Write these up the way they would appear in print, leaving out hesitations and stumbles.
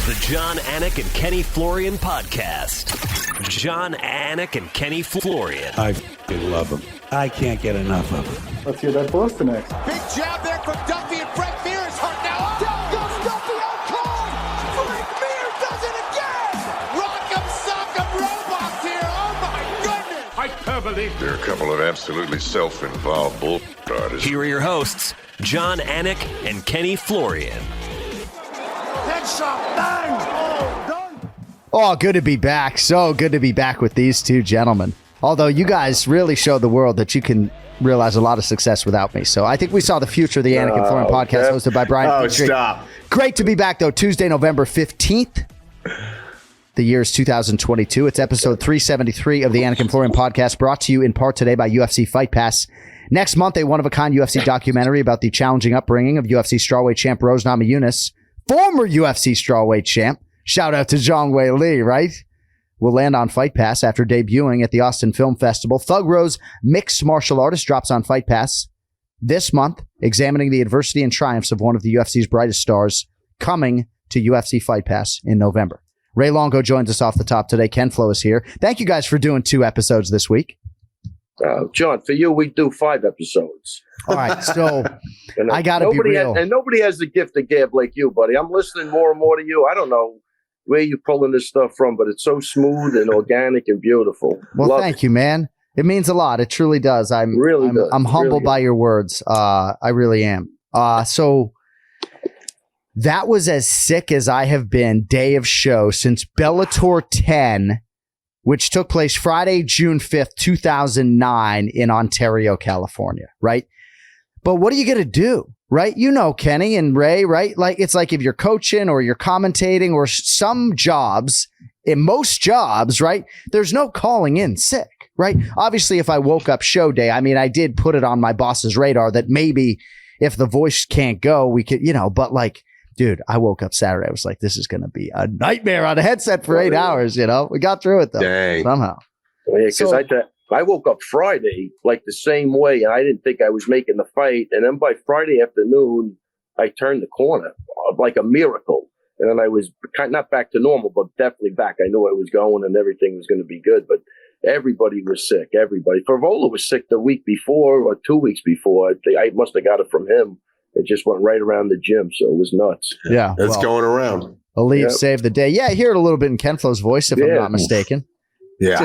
The Jon Anik and Kenny Florian Podcast. Jon Anik and Kenny Florian. I love them. I can't get enough of them. Let's hear that Boston next. Big jab there from Duffy, and Frank Mir is hurt now. Down goes Duffy, out cold. Frank Mir does it again. Rock'em sock'em robots here. Oh my goodness. Hyperbole. There are a couple of absolutely self-involved bull artists. Here are your hosts, Jon Anik and Kenny Florian. Headshot, bang. Oh, done. Oh, good to be back. So good to be back with these two gentlemen. Although you guys really showed the world that you can realize a lot of success without me. So I think we saw the future of the Anik and Florian podcast hosted by Brian. PETRIE. Stop. Great to be back, though. Tuesday, November 15th. The year is 2022. It's episode 373 of the Anik and Florian podcast, brought to you in part today by UFC Fight Pass. Next month, a one-of-a-kind UFC documentary about the challenging upbringing of UFC strawweight champ Rose Namajunas, former UFC strawweight champ. Shout out to Zhang Wei Li, right? Will land on Fight Pass after debuting at the Austin Film Festival. Thug Rose, mixed martial artist, drops on Fight Pass this month, examining the adversity and triumphs of one of the UFC's brightest stars, coming to UFC Fight Pass in November. Ray Longo joins us off the top today. Ken Flo is here. Thank you guys for doing 2 episodes this week. John, for you, we do 5 episodes. All right, so I got to be real. And nobody has the gift of gab like you, buddy. I'm listening more and more to you. I don't know where you're pulling this stuff from, but it's so smooth and organic and beautiful. Well, thank you, man. It means a lot. It truly does. I'm humbled by your words. I really am. So that was as sick as I have been day of show since Bellator 10, which took place Friday, June 5th, 2009 in Ontario, California, right? But what are you going to do, right? You know, Kenny and Ray, right? Like, it's like if you're coaching or you're commentating or some jobs, in most jobs, right? There's no calling in sick, right? Obviously, if I woke up show day, I mean, I did put it on my boss's radar that maybe if the voice can't go, we could, but like, dude, I woke up Saturday. I was like, this is going to be a nightmare on a headset for 8 hours, We got through it, though. Dang. Somehow. Yeah, because I woke up Friday like the same way, and I didn't think I was making the fight. And then by Friday afternoon, I turned the corner like a miracle. And then I was not back to normal, but definitely back. I knew I was going and everything was going to be good. But everybody was sick. Everybody. Favola was sick the week before or 2 weeks before. I must have got it from him. It just went right around the gym, so it was nuts. Yeah. It's going around. Aleve saved the day. Yeah, I hear it a little bit in Ken Flo's voice, if I'm not mistaken. Yeah.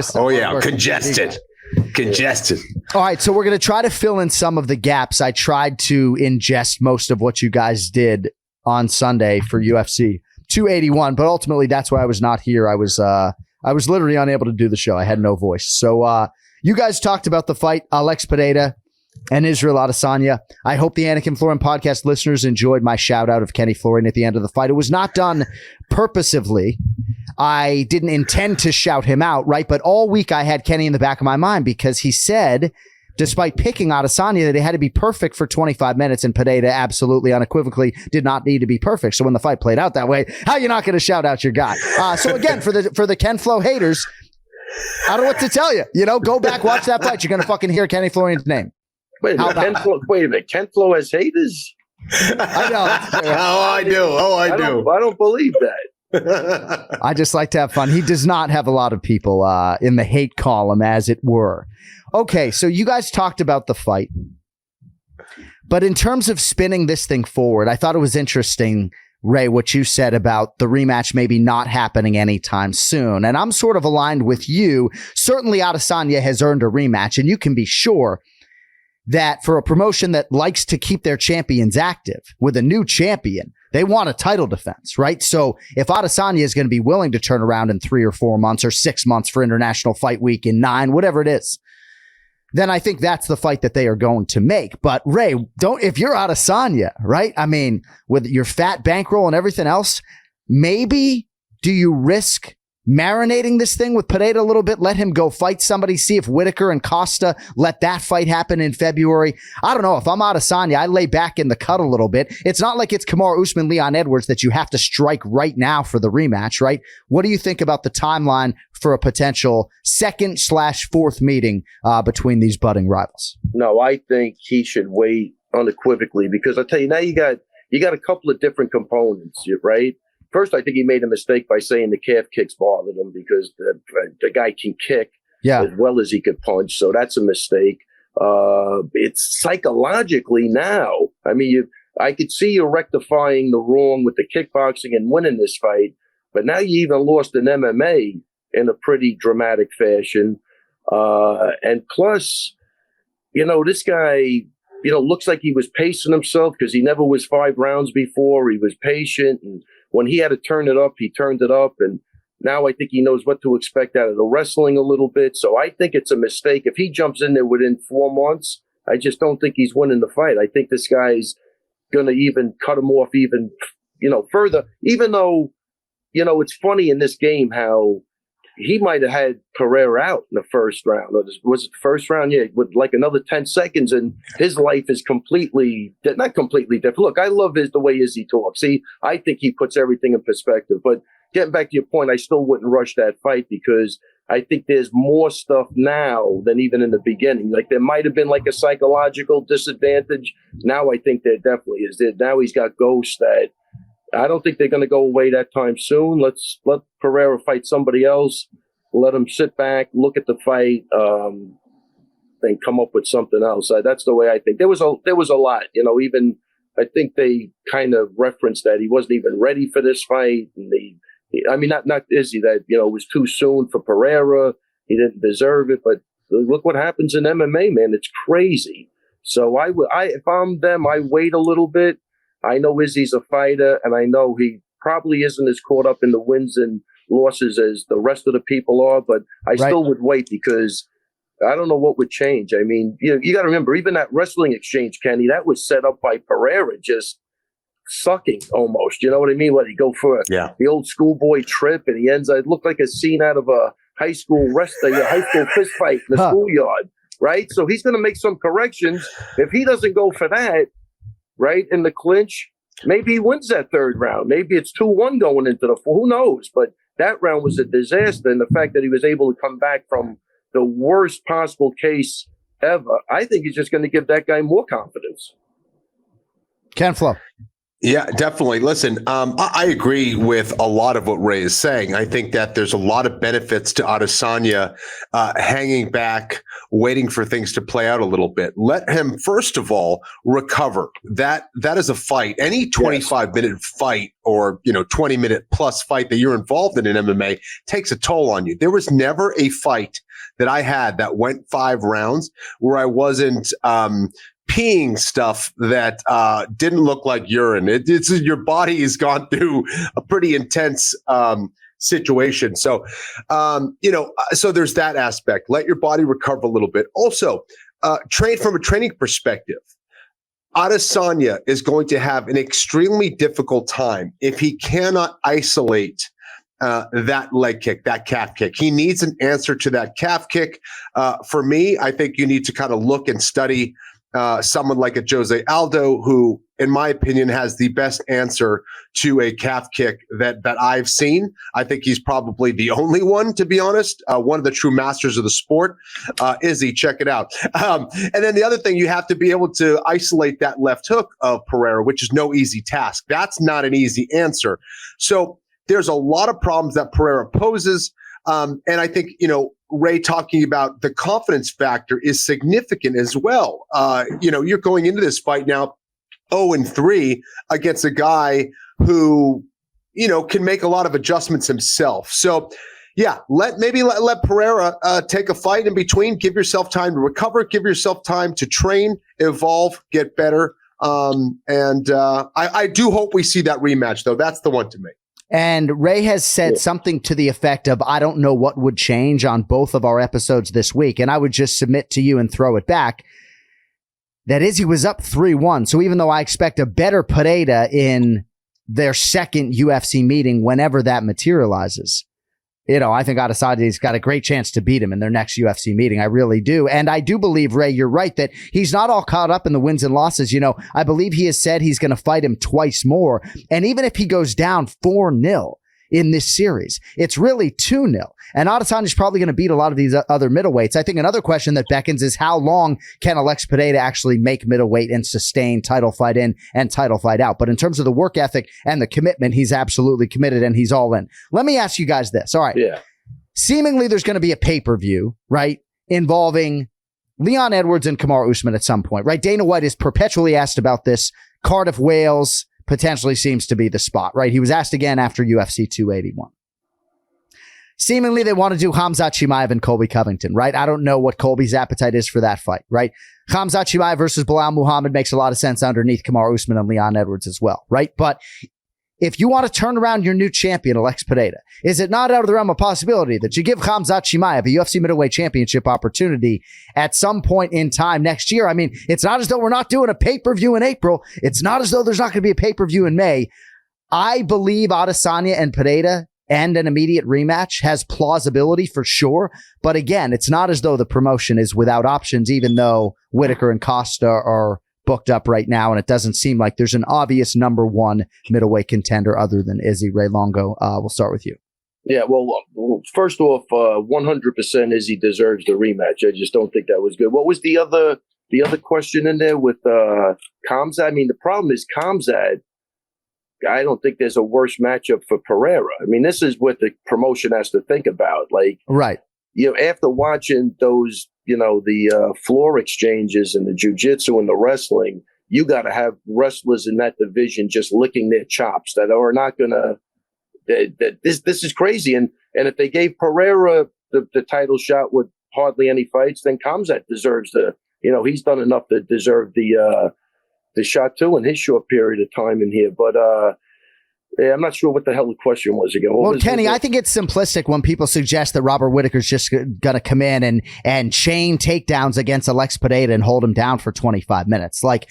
Congested. All right, so we're going to try to fill in some of the gaps. I tried to ingest most of what you guys did on Sunday for UFC 281, but ultimately that's why I was not here. I was literally unable to do the show. I had no voice. So you guys talked about the fight, Alex Pereira and Israel Adesanya. I hope the Anik and Florian podcast listeners enjoyed my shout out of Kenny Florian at the end of the fight. It was not done purposively. I didn't intend to shout him out, right? But all week I had Kenny in the back of my mind because he said, despite picking Adesanya, that it had to be perfect for 25 minutes, and Pereira absolutely unequivocally did not need to be perfect. So when the fight played out that way, how are you not going to shout out your guy? So again, for the Ken Flo haters, I don't know what to tell you. Go back, watch that fight. You're going to fucking hear Kenny Florian's name. Wait a minute. Ken Flo has haters? I know. I do. I don't believe that. I just like to have fun. He does not have a lot of people in the hate column, as it were. Okay, so you guys talked about the fight. But in terms of spinning this thing forward, I thought it was interesting, Ray, what you said about the rematch maybe not happening anytime soon. And I'm sort of aligned with you. Certainly Adesanya has earned a rematch, and you can be sure that for a promotion that likes to keep their champions active with a new champion, they want a title defense, right? So if Adesanya is going to be willing to turn around in 3 or 4 months or 6 months for International Fight Week in 9, whatever it is, then I think that's the fight that they are going to make. But Ray, if you're Adesanya, right? I mean, with your fat bankroll and everything else, maybe do you risk marinating this thing with Pereira a little bit, let him go fight somebody, see if Whitaker and Costa let that fight happen in February? I don't know. If I'm Adesanya, I lay back in the cut a little bit. It's not like it's Kamaru Usman, Leon Edwards that you have to strike right now for the rematch, right? What do you think about the timeline for a potential 2nd/4th meeting between these budding rivals? No, I think he should wait unequivocally, because I tell you, now you got a couple of different components, right? first, I think he made a mistake by saying the calf kicks bothered him because the guy can kick as well as he could punch. So that's a mistake. It's psychologically now. I mean, I could see you rectifying the wrong with the kickboxing and winning this fight, but now you even lost in MMA in a pretty dramatic fashion. And plus, this guy, looks like he was pacing himself because he never was 5 rounds before. He was patient. And when he had to turn it up, he turned it up. And now I think he knows what to expect out of the wrestling a little bit. So I think it's a mistake. If he jumps in there within 4 months, I just don't think he's winning the fight. I think this guy's going to even cut him off even, further, even though, it's funny in this game how he might have had Pereira out in the first round. Or was it the first round? Yeah, with like another 10 seconds, and his life is not completely different. Look, I love the way Izzy talks. See, I think he puts everything in perspective. But getting back to your point, I still wouldn't rush that fight because I think there's more stuff now than even in the beginning. Like there might have been like a psychological disadvantage. Now I think there definitely is. Now he's got ghosts that I don't think they're going to go away that time soon. Let's let Pereira fight somebody else. Let him sit back, look at the fight, then come up with something else. That's the way I think. There was a lot, even I think they kind of referenced that he wasn't even ready for this fight. And not Izzy, that, it was too soon for Pereira. He didn't deserve it, but look what happens in MMA, man. It's crazy. So if I'm them, I wait a little bit. I know Izzy's a fighter, and I know he probably isn't as caught up in the wins and losses as the rest of the people are, but I still would wait because I don't know what would change. I mean, you got to remember, even that wrestling exchange, Kenny, that was set up by Pereira just sucking almost. You know what I mean? What, he go for the old schoolboy trip, and he ends, it looked like a scene out of a high school fist fight in the schoolyard, right? So he's going to make some corrections. If he doesn't go for that, right, in the clinch, maybe he wins that third round. Maybe it's 2-1 going into the fourth. Who knows? But that round was a disaster. And the fact that he was able to come back from the worst possible case ever, I think he's just going to give that guy more confidence. Ken Flo. Yeah, definitely. Listen, I agree with a lot of what Ray is saying. I think that there's a lot of benefits to Adesanya hanging back, waiting for things to play out a little bit. Let him, first of all, recover. That is a fight. Any 25-minute fight or 20-minute plus fight that you're involved in MMA takes a toll on you. There was never a fight that I had that went 5 rounds where I wasn't peeing stuff that didn't look like urine. It's your body has gone through a pretty intense situation. So, so there's that aspect. Let your body recover a little bit. Also, train from a training perspective. Adesanya is going to have an extremely difficult time if he cannot isolate that leg kick, that calf kick. He needs an answer to that calf kick. For me, I think you need to kind of look and study someone like a Jose Aldo, who, in my opinion, has the best answer to a calf kick that I've seen. I think he's probably the only one, to be honest, one of the true masters of the sport. Izzy, check it out. And then the other thing, you have to be able to isolate that left hook of Pereira, which is no easy task. That's not an easy answer. So there's a lot of problems that Pereira poses. And I think, Ray talking about the confidence factor is significant as well. You're going into this fight now 0-3 against a guy who, can make a lot of adjustments himself. So, let Pereira take a fight in between. Give yourself time to recover. Give yourself time to train, evolve, get better. I do hope we see that rematch, though. That's the one to me. And Ray has said something to the effect of, I don't know what would change on both of our episodes this week. And I would just submit to you and throw it back. That is, he was up 3-1. So even though I expect a better Pereira in their second UFC meeting, whenever that materializes, I think Adesanya's got a great chance to beat him in their next UFC meeting. I really do. And I do believe, Ray, you're right, that he's not all caught up in the wins and losses. I believe he has said he's going to fight him twice more. And even if he goes down 4-0, in this series. It's really 2-0. And Adesanya's probably going to beat a lot of these other middleweights. I think another question that beckons is how long can Alex Pereira actually make middleweight and sustain title fight in and title fight out? But in terms of the work ethic and the commitment, he's absolutely committed and he's all in. Let me ask you guys this. All right. Yeah. Seemingly there's going to be a pay-per-view, right, involving Leon Edwards and Kamaru Usman at some point, right? Dana White is perpetually asked about this. Cardiff, Wales potentially seems to be the spot, right? He was asked again after UFC 281. Seemingly, they want to do Khamzat Chimaev and Colby Covington, right? I don't know what Colby's appetite is for that fight, right? Khamzat Chimaev versus Bilal Muhammad makes a lot of sense underneath Kamaru Usman and Leon Edwards as well, right? But if you want to turn around your new champion, Alex Pereira, is it not out of the realm of possibility that you give Khamzat Chimaev a UFC middleweight championship opportunity at some point in time next year? I mean, it's not as though we're not doing a pay-per-view in April. It's not as though there's not going to be a pay-per-view in May. I believe Adesanya and Pereira and an immediate rematch has plausibility for sure. But again, it's not as though the promotion is without options, even though Whitaker and Costa are booked up right now, and it doesn't seem like there's an obvious number one middleweight contender other than Izzy. Ray Longo, we'll start with you. Yeah, well, first off, 100% Izzy deserves the rematch. I just don't think that was good. What was the other question in there with Khamzat? I mean, the problem is Khamzat, I don't think there's a worse matchup for Pereira. I mean, this is what the promotion has to think about. Like, right. You know, after watching those, you know, the floor exchanges and the jiu-jitsu and the wrestling, you got to have wrestlers in that division just licking their chops that are not going to, this is crazy. And if they gave Pereira the title shot with hardly any fights, then Khamzat deserves he's done enough to deserve the shot too in his short period of time in here. But yeah, I'm not sure what the hell the question was again. Well, Kenny, I think it's simplistic when people suggest that Robert Whitaker's just going to come in and chain takedowns against Alex Pereira and hold him down for 25 minutes. Like,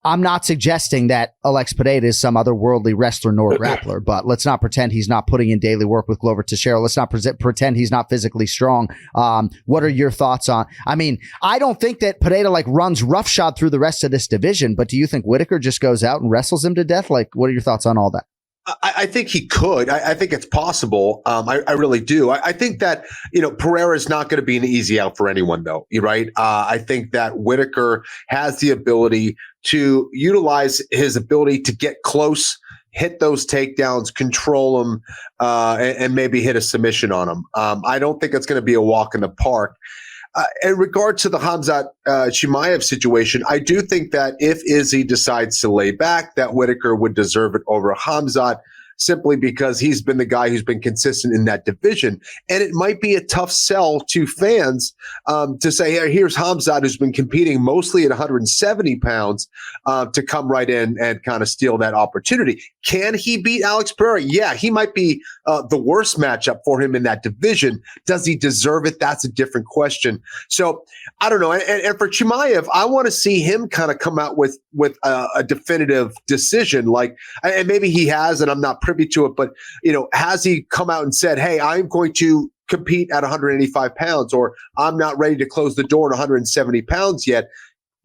I'm not suggesting that Alex Pereira is some otherworldly wrestler nor grappler, but let's not pretend he's not putting in daily work with Glover Teixeira. Let's not pretend he's not physically strong. What are your thoughts on? I mean, I don't think that Pereira runs roughshod through the rest of this division, but do you think Whitaker just goes out and wrestles him to death? Like, what are your thoughts on all that? I think he could. I think it's possible. I really do. I think that, Pereira is not going to be an easy out for anyone, though. You're right. I think that Whitaker has the ability to utilize his ability to get close, hit those takedowns, control them, and maybe hit a submission on him. I don't think it's going to be a walk in the park. In regard to the Khamzat Chimaev situation, I do think that if Izzy decides to lay back, that Whitaker would deserve it over Khamzat, simply because he's been the guy who's been consistent in that division. And it might be a tough sell to fans to say, hey, here's Khamzat, who's been competing mostly at 170 pounds, to come right in and kind of steal that opportunity. Can he beat Alex Pereira? Yeah, he might be the worst matchup for him in that division. Does he deserve it? That's a different question. So I don't know. And for Chimaev, I want to see him kind of come out with a definitive decision. And maybe he has, and I'm not privy to it, but has he come out and said, hey, I'm going to compete at 185 pounds, or I'm not ready to close the door at 170 pounds yet?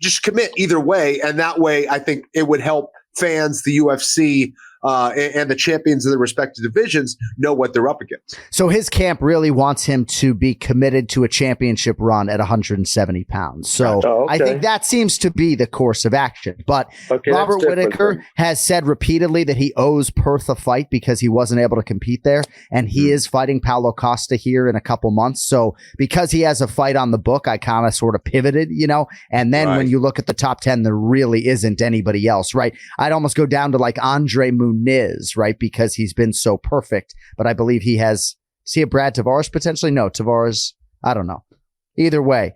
Just commit either way. And that way, I think it would help fans, the UFC, and the champions of the respective divisions know what they're up against. So his camp really wants him to be committed to a championship run at 170 pounds. So I think that seems to be the course of action. But Robert Whitaker has said repeatedly that he owes Perth a fight because he wasn't able to compete there. And he is fighting Paulo Costa here in a couple months. So because he has a fight on the book, I kind of sort of pivoted, and then when you look at the top 10, there really isn't anybody else, right? I'd almost go down to Andre Muniz, right? Because he's been so perfect, but I believe he has, see a Brad Tavares potentially? No, Tavares, I don't know. Either way,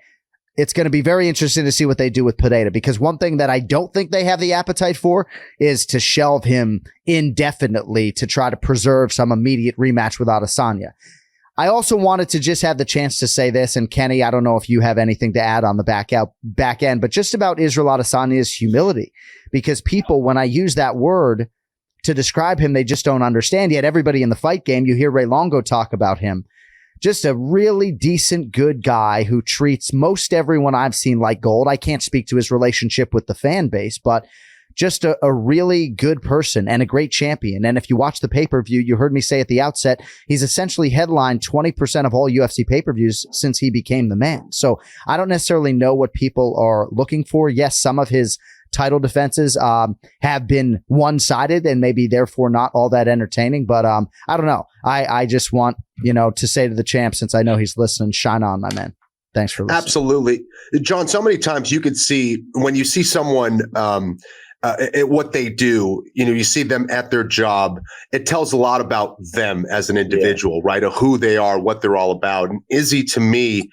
it's going to be very interesting to see what they do with Pereira, because one thing that I don't think they have the appetite for is to shelve him indefinitely to try to preserve some immediate rematch with Adesanya. I also wanted to just have the chance to say this, and Kenny, I don't know if you have anything to add on the back end, but just about Israel Adesanya's humility, because people, when I use that word to describe him, they just don't understand. Yet everybody in the fight game, you hear Ray Longo talk about him, just a really decent, good guy who treats most everyone I've seen like gold. I can't speak to his relationship with the fan base, but just a really good person and a great champion. And if you watch the pay-per-view, you heard me say at the outset, he's essentially headlined 20% of all UFC pay-per-views since he became the man. So I don't necessarily know what people are looking for. Yes, some of his title defenses have been one-sided and maybe therefore not all that entertaining. But I don't know. I just want, to say to the champ, since I know he's listening, shine on, my man. Thanks for listening. Absolutely. John, so many times you could see when you see someone what they do, you see them at their job, it tells a lot about them as an individual, right? Of who they are, what they're all about. And Izzy, to me,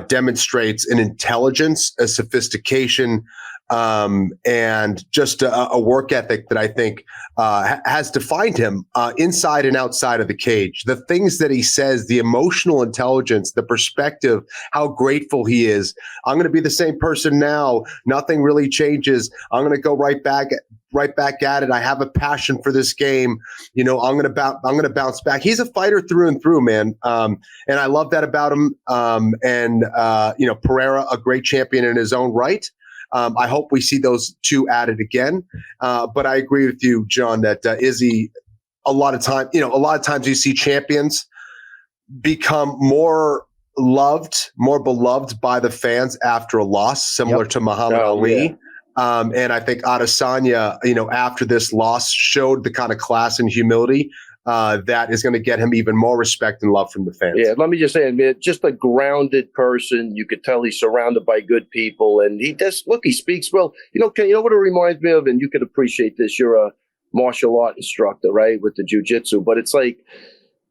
demonstrates an intelligence, a sophistication, and just a work ethic that I think has defined him inside and outside of the cage. The things that he says, the emotional intelligence, the perspective, how grateful he is. I'm going to be the same person now. Nothing really changes. I'm going to go right back at it. I have a passion for this game. I'm going to bounce back. He's a fighter through and through, man. And I love that about him. Pereira, a great champion in his own right. I hope we see those two added again. But I agree with you, John, that Izzy, a lot of times you see champions become more beloved by the fans after a loss, similar to Muhammad Ali. Yeah. And I think Adesanya, after this loss showed the kind of class and humility that is going to get him even more respect and love from the fans. Yeah, let me just say, man, just a grounded person. You could tell he's surrounded by good people, and he speaks well. You know what it reminds me of, and you could appreciate this. You're a martial art instructor, right, with the jiu-jitsu, but it's like,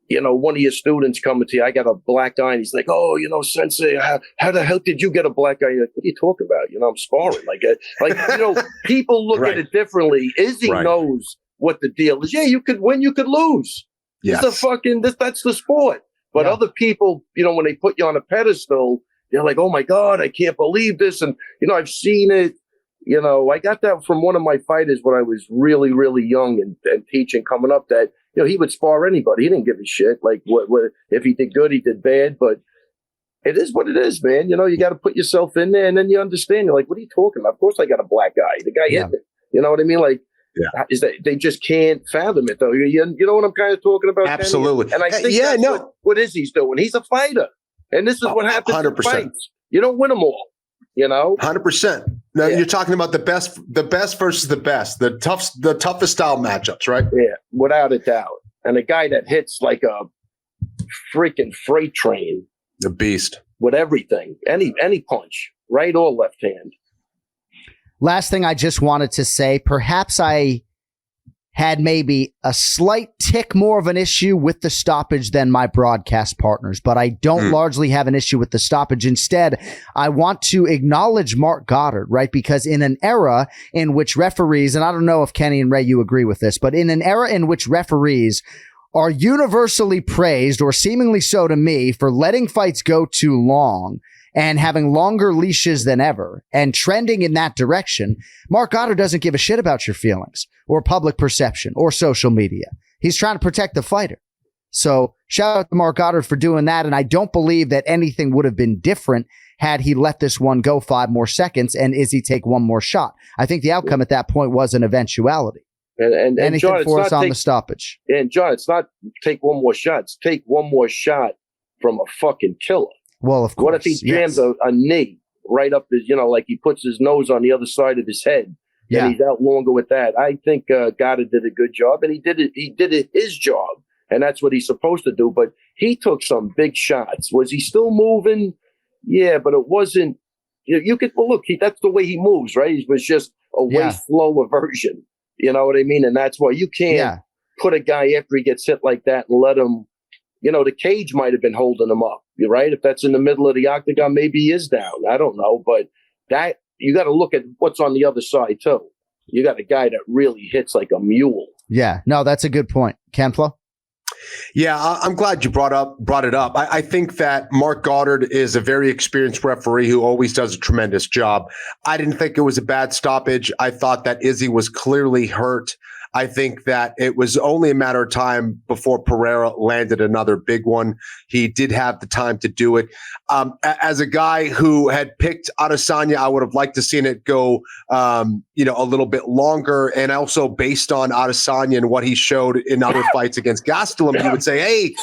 one of your students coming to you, I got a black eye, and he's like, oh, sensei, how the hell did you get a black eye? You're like, what are you talking about? I'm sparring. People look at it differently. Izzy knows what the deal is. Yeah, you could win, you could lose. Yes. That's the sport. But other people, when they put you on a pedestal, they're like, oh my God, I can't believe this. And, I've seen it. I got that from one of my fighters when I was really, really young and teaching coming up that, he would spar anybody. He didn't give a shit. Like what if he did good, he did bad, but it is what it is, man. You got to put yourself in there and then you understand. You're like, what are you talking about? Of course I got a black guy. The guy hit me. You know what I mean? Like, is that they just can't fathom it though. You know what I'm kind of talking about? Absolutely. And I think what Izzy's doing. He's a fighter. And this is what happens 100%. In fights. You don't win them all. 100%. Now you're talking about the best versus the best, the toughest style matchups, right? Yeah, without a doubt. And a guy that hits like a freaking freight train, the beast, with everything, any punch, right or left hand. Last thing I just wanted to say, perhaps I had maybe a slight tick more of an issue with the stoppage than my broadcast partners, but I don't largely have an issue with the stoppage. Instead, I want to acknowledge Mark Goddard, right? Because in an era in which referees, and I don't know if Kenny and Ray, you agree with this, but in an era in which referees are universally praised, or seemingly so to me, for letting fights go too long and having longer leashes than ever and trending in that direction, Mark Goddard doesn't give a shit about your feelings or public perception or social media. He's trying to protect the fighter. So shout out to Mark Goddard for doing that. And I don't believe that anything would have been different had he let this one go 5 more seconds and Izzy take one more shot. I think the outcome at that point was an eventuality. And anything John, for us on the stoppage. And John, it's not take one more shot. It's take one more shot from a fucking killer. Well, of course. What if he jams a knee right up his, like he puts his nose on the other side of his head and he's out Longo with that? I think Goddard did a good job, and he did it his job, and that's what he's supposed to do. But he took some big shots. Was he still moving? Yeah, but it wasn't. You could look. That's the way he moves, right? He was just a waist slower version. You know what I mean? And that's why you can't put a guy after he gets hit like that and let him. The cage might have been holding him up. You're right. If that's in the middle of the octagon, maybe he is down. I don't know. But that you got to look at what's on the other side, too. You got a guy that really hits like a mule. Yeah. No, that's a good point. Kenflo? Yeah, I'm glad you brought it up. I think that Mark Goddard is a very experienced referee who always does a tremendous job. I didn't think it was a bad stoppage. I thought that Izzy was clearly hurt. I think that it was only a matter of time before Pereira landed another big one. He did have the time to do it. As a guy who had picked Adesanya, I would have liked to seen it go, a little bit longer. And also based on Adesanya and what he showed in other fights against Gastelum, you would say, hey,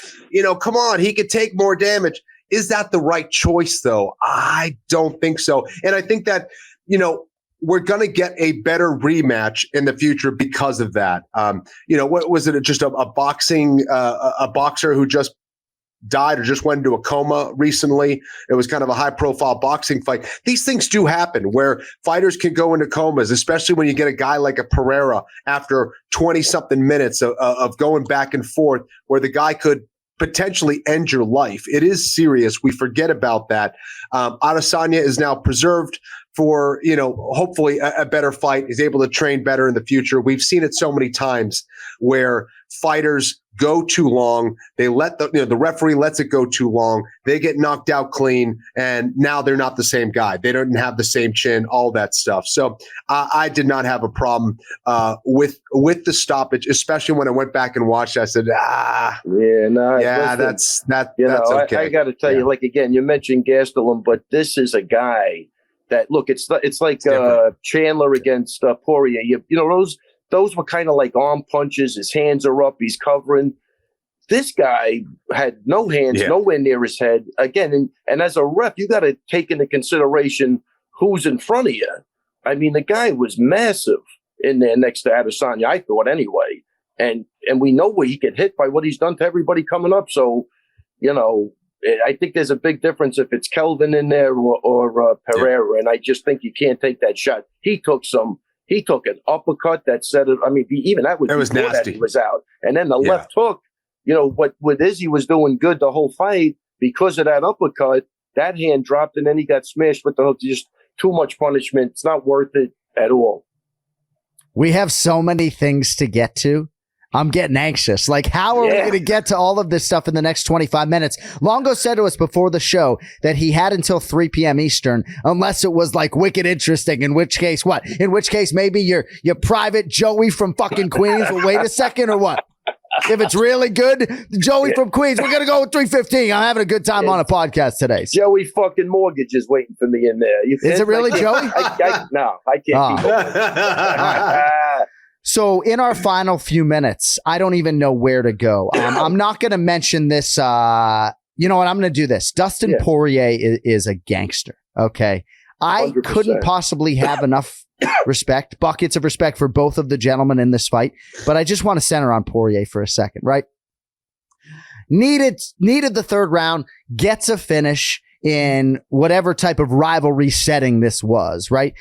come on, he could take more damage. Is that the right choice, though? I don't think so. And I think that, we're going to get a better rematch in the future because of that. What was it? Just a boxer who just died or just went into a coma recently. It was kind of a high profile boxing fight. These things do happen where fighters can go into comas, especially when you get a guy like a Pereira after 20 something minutes of going back and forth where the guy could potentially end your life. It is serious. We forget about that. Adesanya is now preserved for, hopefully a better fight. He's able to train better in the future. We've seen it so many times where fighters go too long. They let the referee lets it go too long. They get knocked out clean, and now they're not the same guy. They don't have the same chin, all that stuff. So I did not have a problem with the stoppage, especially when I went back and watched. I said, listen, that's okay. I got to tell you, again, you mentioned Gastelum, but this is a guy that it's like Chandler against Poirier. Those were kind of like arm punches. His hands are up. He's covering. This guy had no hands, nowhere near his head. Again, and as a ref, you got to take into consideration who's in front of you. I mean, the guy was massive in there next to Adesanya, I thought anyway. And we know where he get hit by what he's done to everybody coming up. So, I think there's a big difference if it's Kelvin in there or Pereira. And I just think you can't take that shot. He took an uppercut that said it. I mean, even that was nasty. He was out. And then the left hook, what with Izzy was doing good the whole fight because of that uppercut, that hand dropped and then he got smashed with the hook. Just too much punishment. It's not worth it at all. We have so many things to get to. I'm getting anxious. How are we going to get to all of this stuff in the next 25 minutes? Longo said to us before the show that he had until 3 p.m. Eastern, unless it was wicked interesting, in which case, what? In which case, maybe your private Joey from fucking Queens will wait a second or what? If it's really good, Joey from Queens, we're going to go with 3:15. I'm having a good time on a podcast today. Joey fucking Mortgage is waiting for me in there. Is it really Joey? No, I can't keep it. So in our final few minutes, I don't even know where to go. I'm not going to mention this. You know what? I'm going to do this. Dustin Poirier is a gangster. Okay. I 100%. couldn't possibly have enough buckets of respect for both of the gentlemen in this fight, but I just want to center on Poirier for a second, right? Needed the third round, gets a finish in whatever type of rivalry setting this was, right?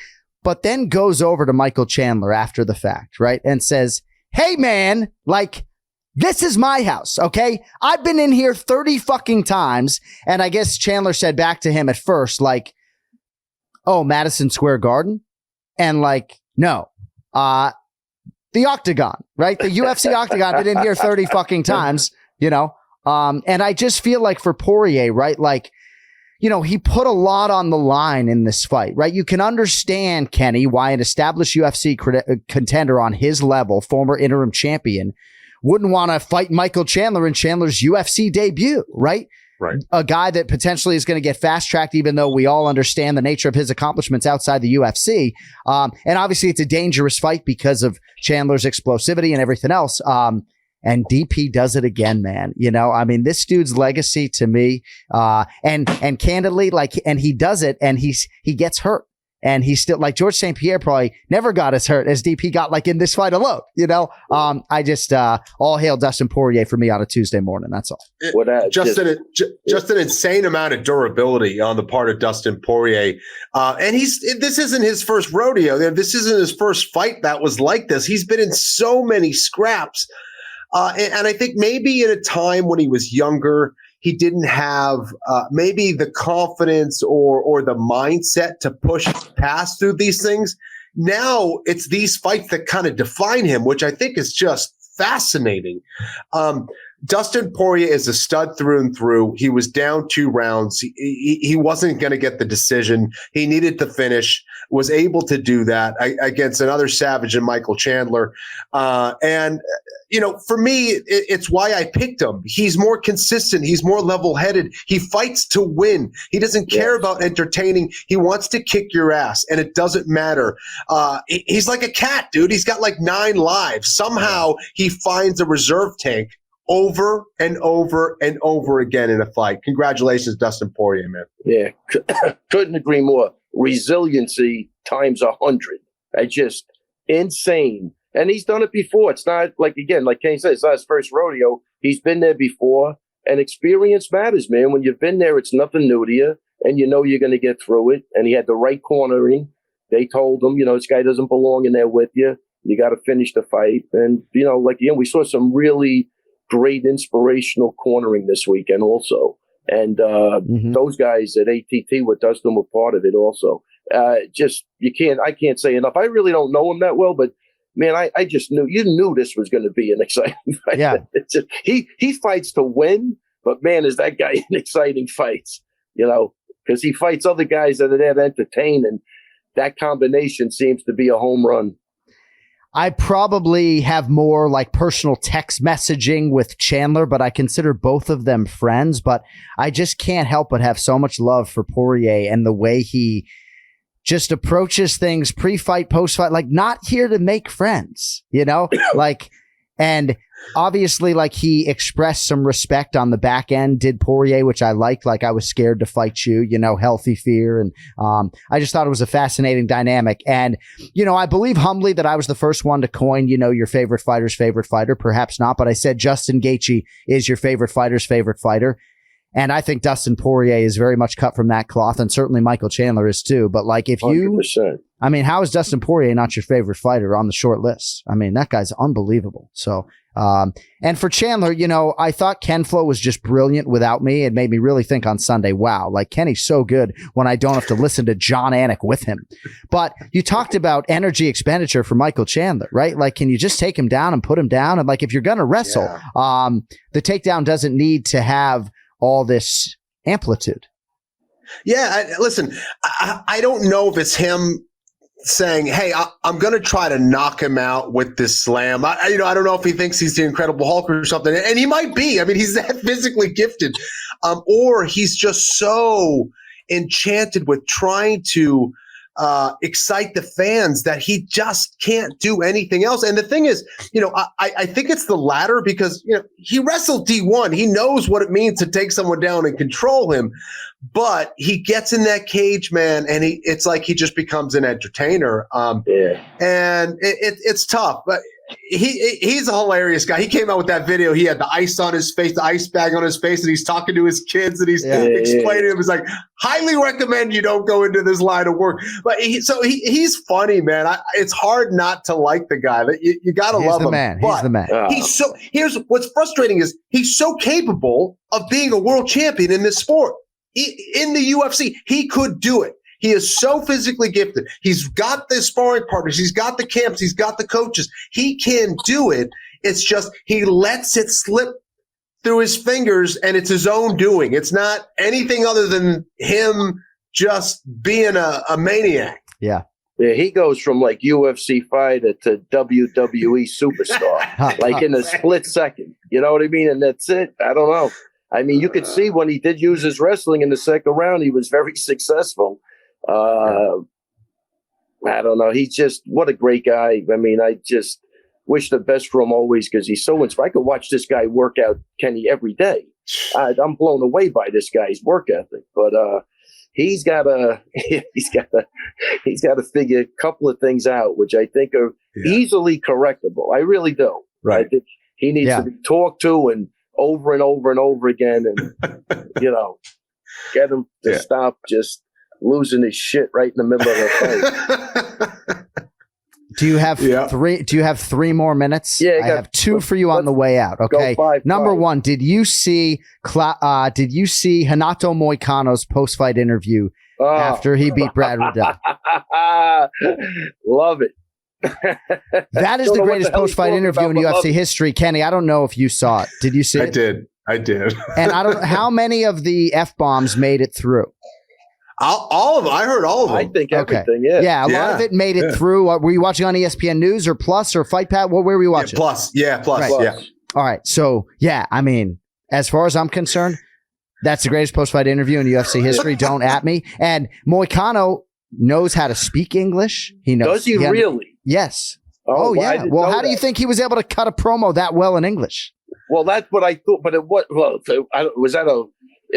But then goes over to Michael Chandler after the fact, right? And says, hey, man, this is my house, okay? I've been in here 30 fucking times. And I guess Chandler said back to him at first, oh, Madison Square Garden? And no, the Octagon, right? The UFC Octagon, been in here 30 fucking times, and I just feel like for Poirier, right? He put a lot on the line in this fight, right? You can understand, Kenny, why an established UFC contender on his level, former interim champion, wouldn't want to fight Michael Chandler in Chandler's UFC debut, right? Right. A guy that potentially is going to get fast-tracked, even though we all understand the nature of his accomplishments outside the UFC. And obviously, it's a dangerous fight because of Chandler's explosivity and everything else. And DP does it again, man. This dude's legacy to me, and candidly, and he does it and he gets hurt. And he's still George St. Pierre probably never got as hurt as DP got in this fight alone. I just, all hail Dustin Poirier for me on a Tuesday morning. That's all. Just an insane amount of durability on the part of Dustin Poirier. And this isn't his first rodeo. This isn't his first fight that was like this. He's been in so many scraps. And I think maybe at a time when he was younger, he didn't have maybe the confidence or the mindset to push past through these things. Now it's these fights that kind of define him, which I think is just fascinating. Dustin Poirier is a stud through and through. He was down 2 rounds. He wasn't going to get the decision. He needed to finish, was able to do that against another savage in Michael Chandler. And, for me, it's why I picked him. He's more consistent. He's more level-headed. He fights to win. He doesn't care about entertaining. He wants to kick your ass, and it doesn't matter. He's like a cat, dude. He's got like 9 lives. Somehow he finds a reserve tank over and over and over again in a fight. Congratulations, Dustin Poirier, man. Yeah, couldn't agree more. Resiliency times 100. Just insane. And he's done it before. It's not like Kenny said, it's not his first rodeo. He's been there before. And experience matters, man. When you've been there, it's nothing new to you. And you know you're going to get through it. And he had the right cornering. They told him, this guy doesn't belong in there with you. You got to finish the fight. And, we saw some really great inspirational cornering this weekend also. And those guys at ATT with Dustin were part of it also. I can't say enough. I really don't know him that well, but man, I just knew this was going to be an exciting fight. Yeah. He fights to win, but man, is that guy in exciting fights, because he fights other guys that are there to entertain, and that combination seems to be a home run. I probably have more like personal text messaging with Chandler, but I consider both of them friends. But I just can't help but have so much love for Poirier and the way he just approaches things pre-fight, post-fight, like not here to make friends, and obviously like he expressed some respect on the back end, did Poirier, which I liked. Like I was scared to fight you, healthy fear. And I just thought it was a fascinating dynamic. And, I believe humbly that I was the first one to coin, your favorite fighter's favorite fighter. Perhaps not, but I said Justin Gaethje is your favorite fighter's favorite fighter. And I think Dustin Poirier is very much cut from that cloth, and certainly Michael Chandler is too. But like, if you, 100%. How is Dustin Poirier not your favorite fighter on the short list? That guy's unbelievable. So, and for Chandler, I thought Ken Flo was just brilliant without me. It made me really think on Sunday, wow, like Kenny's so good when I don't have to listen to Jon Anik with him. But you talked about energy expenditure for Michael Chandler, right? Like, can you just take him down and put him down? And like, if you're going to wrestle, the takedown doesn't need to have all this amplitude. Yeah, listen, I don't know if it's him saying, hey, I'm going to try to knock him out with this slam. I don't know if he thinks he's the Incredible Hulk or something, and he might be. He's that physically gifted, or he's just so enchanted with trying to excite the fans that he just can't do anything else. And the thing is, I think it's the latter because, he wrestled D1. He knows what it means to take someone down and control him, but he gets in that cage, man, and it's like he just becomes an entertainer. And it's tough, but he's a hilarious guy. He came out with that video. He had the ice on his face, the ice bag on his face, and he's talking to his kids and he's explaining to him. He's like, highly recommend you don't go into this line of work. But he's funny, man. It's hard not to like the guy. You got to love him. He's the man. Here's what's frustrating is he's so capable of being a world champion in this sport. In the UFC, he could do it. He is so physically gifted. He's got the sparring partners. He's got the camps. He's got the coaches. He can do it. It's just he lets it slip through his fingers, and it's his own doing. It's not anything other than him just being a maniac. Yeah. Yeah, he goes from like UFC fighter to WWE superstar, like in a split second. You know what I mean? And that's it. I don't know. You could see when he did use his wrestling in the second round, he was very successful. I don't know. He's just, what a great guy. I just wish the best for him always because he's so inspired. I could watch this guy work out, Kenny, every day. I'm blown away by this guy's work ethic. But he's got to figure a couple of things out, which I think are easily correctable. I really do. Right. I think he needs to be talked to and over and over and over again, and get him to stop just losing his shit right in the middle of the fight. Do you have three? Do you have 3 more minutes? Yeah, I have 2 for you on the way out. Okay. Number 1, did you see Hanato Moicano's post-fight interview after he beat Brad Riddell? Love it. That is the greatest post-fight interview in UFC history. Kenny, I don't know if you saw it. Did you see it? I did. And I don't know how many of the F-bombs made it through. All of them. I heard all of them. I think everything, yeah. A lot of it made it through. Were you watching on ESPN News or Plus or Fight Pass? Where were you watching? Plus. Right. Yeah. All right. So, I mean, as far as I'm concerned, that's the greatest post-fight interview in UFC history. Don't at me. And Moicano knows how to speak English. He knows. Does he really? Yes. Oh yeah. Well, how do you think he was able to cut a promo that well in English? Well, that's what I thought. But it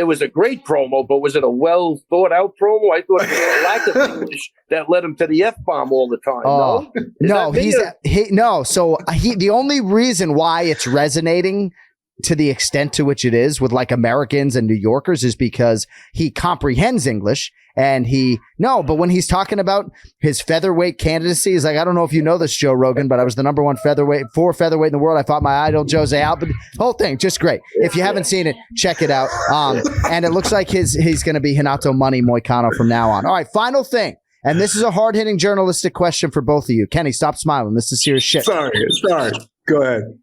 was a great promo, but was it a well thought out promo? I thought it was a lack of English that led him to the F-bomb all the time. No. So the only reason why it's resonating to the extent to which it is with like Americans and New Yorkers is because he comprehends English and but when he's talking about his featherweight candidacy, he's like, I don't know if you know this, Joe Rogan, but I was the number one featherweight in the world. I fought my idol, Jose Aldo. Whole thing, just great. If you haven't seen it, check it out. And it looks like he's going to be Hinato Money Moicano from now on. All right, final thing. And this is a hard-hitting journalistic question for both of you. Kenny, stop smiling. This is serious shit. Sorry. Go ahead.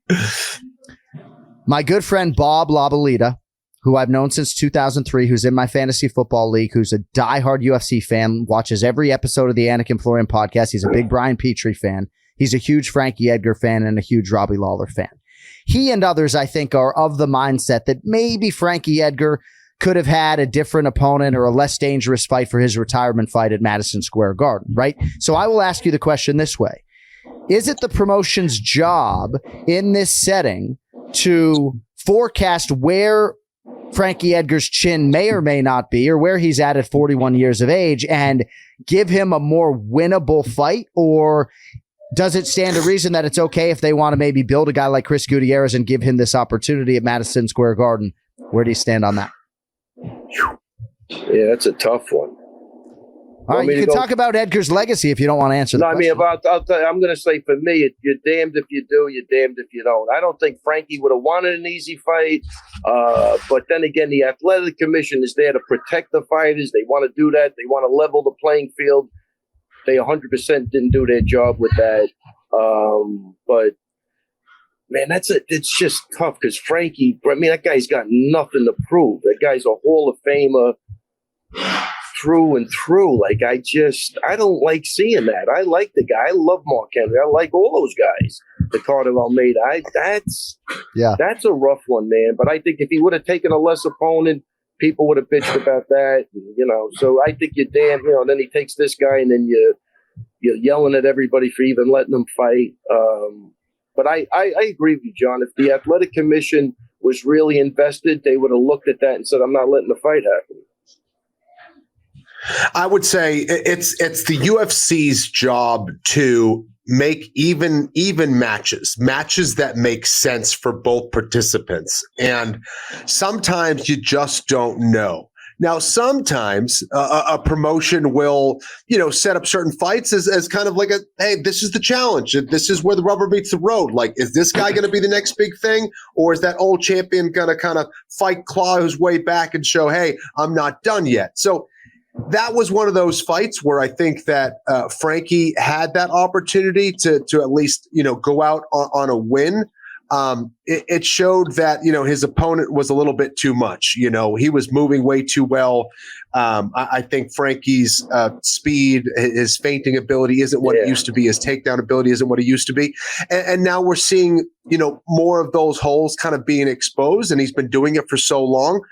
My good friend Bob Labalita, who I've known since 2003, who's in my fantasy football league, who's a diehard UFC fan, watches every episode of the Anik and Florian podcast. He's a big Brian PETRIE fan. He's a huge Frankie Edgar fan and a huge Robbie Lawler fan. He and others, I think, are of the mindset that maybe Frankie Edgar could have had a different opponent or a less dangerous fight for his retirement fight at Madison Square Garden, right? So I will ask you the question this way. Is it the promotion's job in this setting to forecast where Frankie Edgar's chin may or may not be, or where he's at 41 years of age, and give him a more winnable fight? Or does it stand to reason that it's okay if they want to maybe build a guy like Chris Gutierrez and give him this opportunity at Madison Square Garden? Where do you stand on that? Yeah, that's a tough one. All right, you can talk about Edgar's legacy if you don't want to answer the question. I'm going to say for me, you're damned if you do, you're damned if you don't. I don't think Frankie would have wanted an easy fight. But then again, the athletic commission is there to protect the fighters. They want to do that. They want to level the playing field. They 100% didn't do their job with that. But man, it's just tough because Frankie, that guy's got nothing to prove. That guy's a Hall of Famer through and through. I don't like seeing that. I like the guy. I love Mark Henry. I like all those guys. The Carter Almeida. That's a rough one, man. But I think if he would have taken a less opponent, people would have bitched about that. So I think you're damn. Then he takes this guy, and then you're yelling at everybody for even letting him fight. But I agree with you, John. If the athletic commission was really invested, they would have looked at that and said, I'm not letting the fight happen. I would say it's the UFC's job to make even matches that make sense for both participants. And sometimes you just don't know. Now, sometimes a promotion will, set up certain fights as kind of like hey, this is the challenge. This is where the rubber meets the road. Like, is this guy going to be the next big thing? Or is that old champion going to kind of claw his way back and show, hey, I'm not done yet? So that was one of those fights where I think that Frankie had that opportunity to at least, go out on a win. It showed that, his opponent was a little bit too much. He was moving way too well. I think Frankie's speed, his feinting ability isn't what it used to be. His takedown ability isn't what it used to be. And now we're seeing, more of those holes kind of being exposed, and he's been doing it for so long.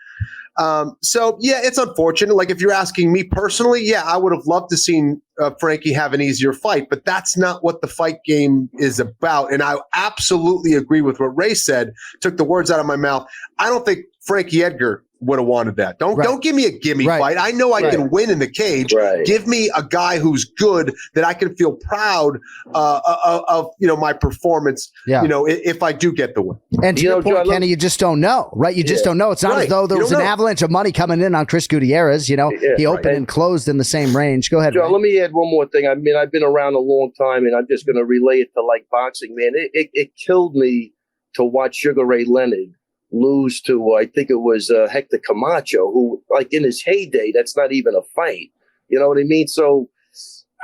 So it's unfortunate. Like, if you're asking me personally, I would have loved to seen Frankie have an easier fight, but that's not what the fight game is about. And I absolutely agree with what Ray said, took the words out of my mouth. I don't think Frankie Edgar would have wanted that. Don't give me a gimme fight. I know I can win in the cage. Right. Give me a guy who's good that I can feel proud of my performance. If I do get the win. And to your point, Kenny, you just don't know, right? You just don't know. It's not as though there was an avalanche of money coming in on Chris Gutierrez. He opened and closed in the same range. Go ahead, John. Let me add one more thing. I mean, I've been around a long time, and I'm just going to relay it to like boxing, man. It killed me to watch Sugar Ray Leonard lose to, I think it was Hector Camacho, who, like, in his heyday, that's not even a fight. You know what I mean? So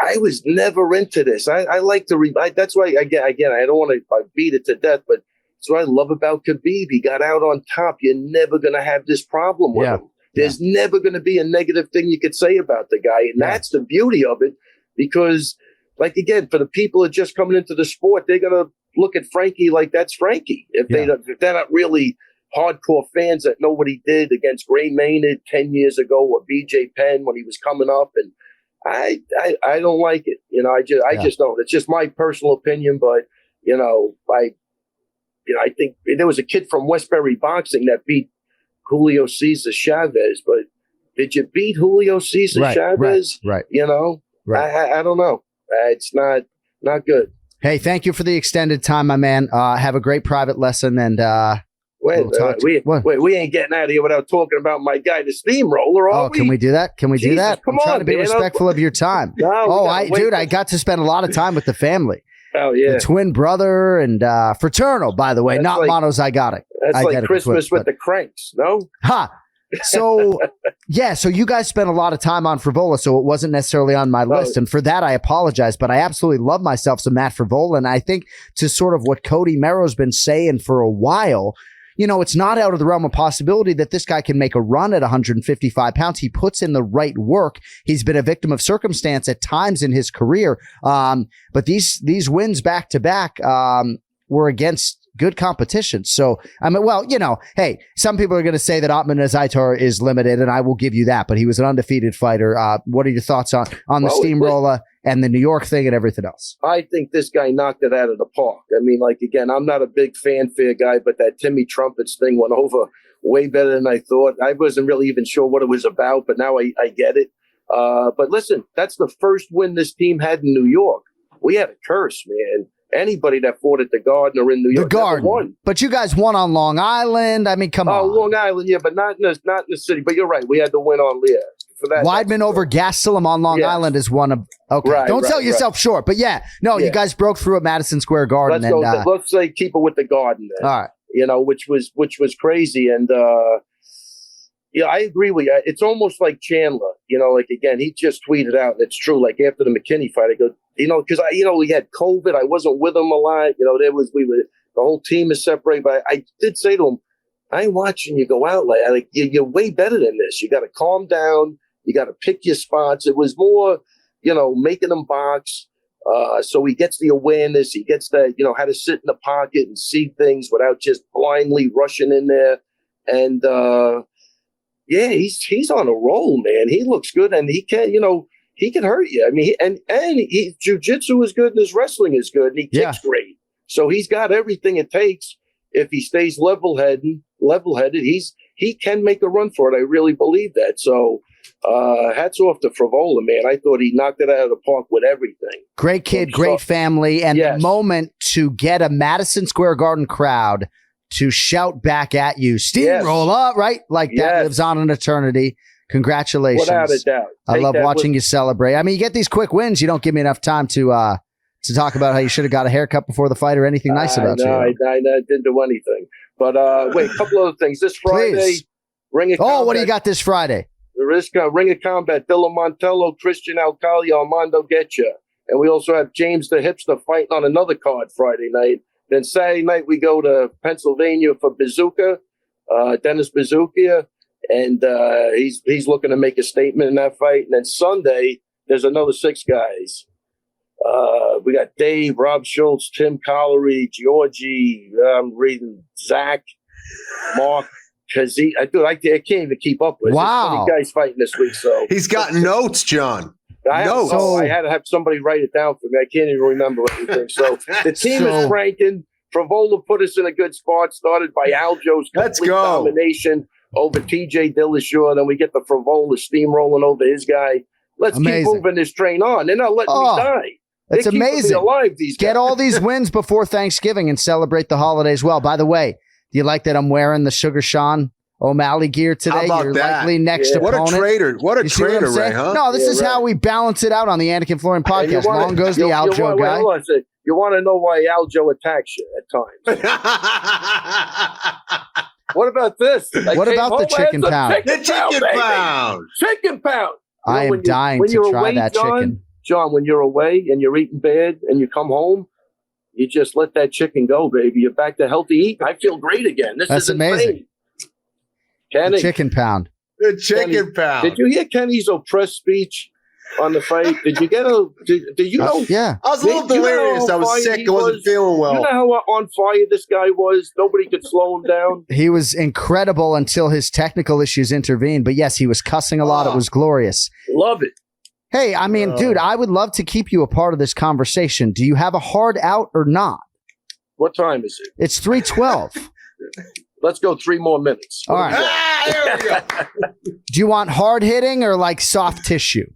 I was never into this. I like to that's why again I don't want to beat it to death, but that's what I love about Khabib. He got out on top. You're never going to have this problem with him. There's never going to be a negative thing you could say about the guy, and that's the beauty of it. Because, like again, for the people that are just coming into the sport, they're going to look at Frankie like that's Frankie. If they're not really hardcore fans that know what he did against Gray Maynard 10 years ago or BJ Penn when he was coming up, and I don't like it. You know, I just don't. It's just my personal opinion, but I think there was a kid from Westbury Boxing that beat Julio Cesar Chavez, but did you beat Julio Cesar Chavez? Right. You know, I don't know. It's not good. Hey, thank you for the extended time, my man. Have a great private lesson, and we ain't getting out of here without talking about my guy, the Steamroller. Oh, can we do that? Can we do that? Come I'm trying on, to be respectful of your time. I got to spend a lot of time with the family. Oh yeah, the twin brother and fraternal, by the way, that's not monozygotic. That's like Christmas with the Cranks, no? So so you guys spent a lot of time on Frivola, so it wasn't necessarily on my list, and for that I apologize, but I absolutely love myself some Matt Frivola, and I think to sort of what Cody Merrow's been saying for a while, you know, it's not out of the realm of possibility that this guy can make a run at 155 pounds. He puts in the right work. He's been a victim of circumstance at times in his career. But these wins back to back were against good competition. So, I mean, well, you know, hey, some people are going to say that Otman Azaitar is limited, and I will give you that, but he was an undefeated fighter. What are your thoughts on the steamroller and the New York thing and everything else? I think this guy knocked it out of the park. I mean, like, again, I'm not a big fanfare guy, but that Timmy Trumpets thing went over way better than I thought. I wasn't really even sure what it was about, but now I get it. But listen, that's the first win this team had in New York. We had a curse, man. Anybody that fought at the Garden or in New York won. But you guys won on Long Island. I mean, come on. Oh, Long Island, yeah, but not in the city. But you're right. We had the win on Leah. For that, Weidman over Gastelum on Long Island is one of. Okay, don't sell yourself short. But you guys broke through at Madison Square Garden. Let's say keep it with the Garden then. All right. You know, which was crazy, and I agree with you. It's almost like Chandler. You know, like again, he just tweeted out, and it's true. Like after the McKinney fight, I go, because we had COVID. I wasn't with him a lot. You know, the whole team is separated. But I did say to him, I ain't watching you go out like you're way better than this. You got to calm down. You got to pick your spots. It was more, making them box. So he gets the awareness. He gets that, how to sit in the pocket and see things without just blindly rushing in there. And he's on a roll, man. He looks good, and he can, he can hurt you. I mean, he jiu-jitsu is good, and his wrestling is good, and he kicks great. So he's got everything it takes. If he stays level-headed, he can make a run for it. I really believe that. So hats off to Frivola, man. I thought he knocked it out of the park with everything. Great kid, great family, and the moment to get a Madison Square Garden crowd to shout back at you, steamroller, right? Like that lives on in eternity. Congratulations. Without a doubt. I love watching you celebrate. I mean, you get these quick wins. You don't give me enough time to talk about how you should have got a haircut before the fight or anything nice about you. I didn't do anything. But wait, a couple other things. This Friday, Ring of Combat. What do you got this Friday? Ring of Combat, Dylan Montello, Christian Alcali, Armando Getcha. And we also have James the Hipster fighting on another card Friday night. Then Saturday night, we go to Pennsylvania for Bazooka, Dennis Bazooka. And he's looking to make a statement in that fight. And then Sunday, there's another 6 guys. We got Dave, Rob Schultz, Tim Collery, Georgie, I'm reading Zach, Mark, Kazi. I can't even keep up with it. Wow. There's 20 guys fighting this week. So he's got notes, John. I had to have somebody write it down for me. I can't even remember everything. So the team is cranking. Frivola put us in a good spot, started by Aljo's complete domination over TJ Dillashaw. Then we get the Frivola steamrolling over his guy. Let's keep moving this train on. They're not letting me die. It's amazing. Alive, these guys. Get all these wins before Thanksgiving and celebrate the holidays well. By the way, do you like that I'm wearing the Sugar Sean O'Malley gear today? How about You're that? Likely next opponent. What a traitor. What a traitor, Ray, huh? No, this is how we balance it out on the Anik and Florian podcast. Longo's the Aljo guy. Hold on a second. You want to know why Aljo attacks you at times. What about this? What about the chicken pound? The chicken pound. Chicken pound. I am dying to try that chicken. John, when you're away and you're eating bad and you come home, you just let that chicken go, baby. You're back to healthy eating. I feel great again. That's is amazing. Kenny, the chicken pound. The chicken pound. Did you hear Kenny's oppressed speech on the fight? Did you get a? Did you know? Yeah, I was a little delirious. I was sick. I wasn't feeling well. You know how on fire this guy was? Nobody could slow him down. He was incredible until his technical issues intervened. But yes, he was cussing a lot. It was glorious. Love it. Hey, I mean, dude, I would love to keep you a part of this conversation. Do you have a hard out or not? What time is it? It's 3:12. Let's go 3 more minutes. All right. There we go. Do you want hard hitting or like soft tissue?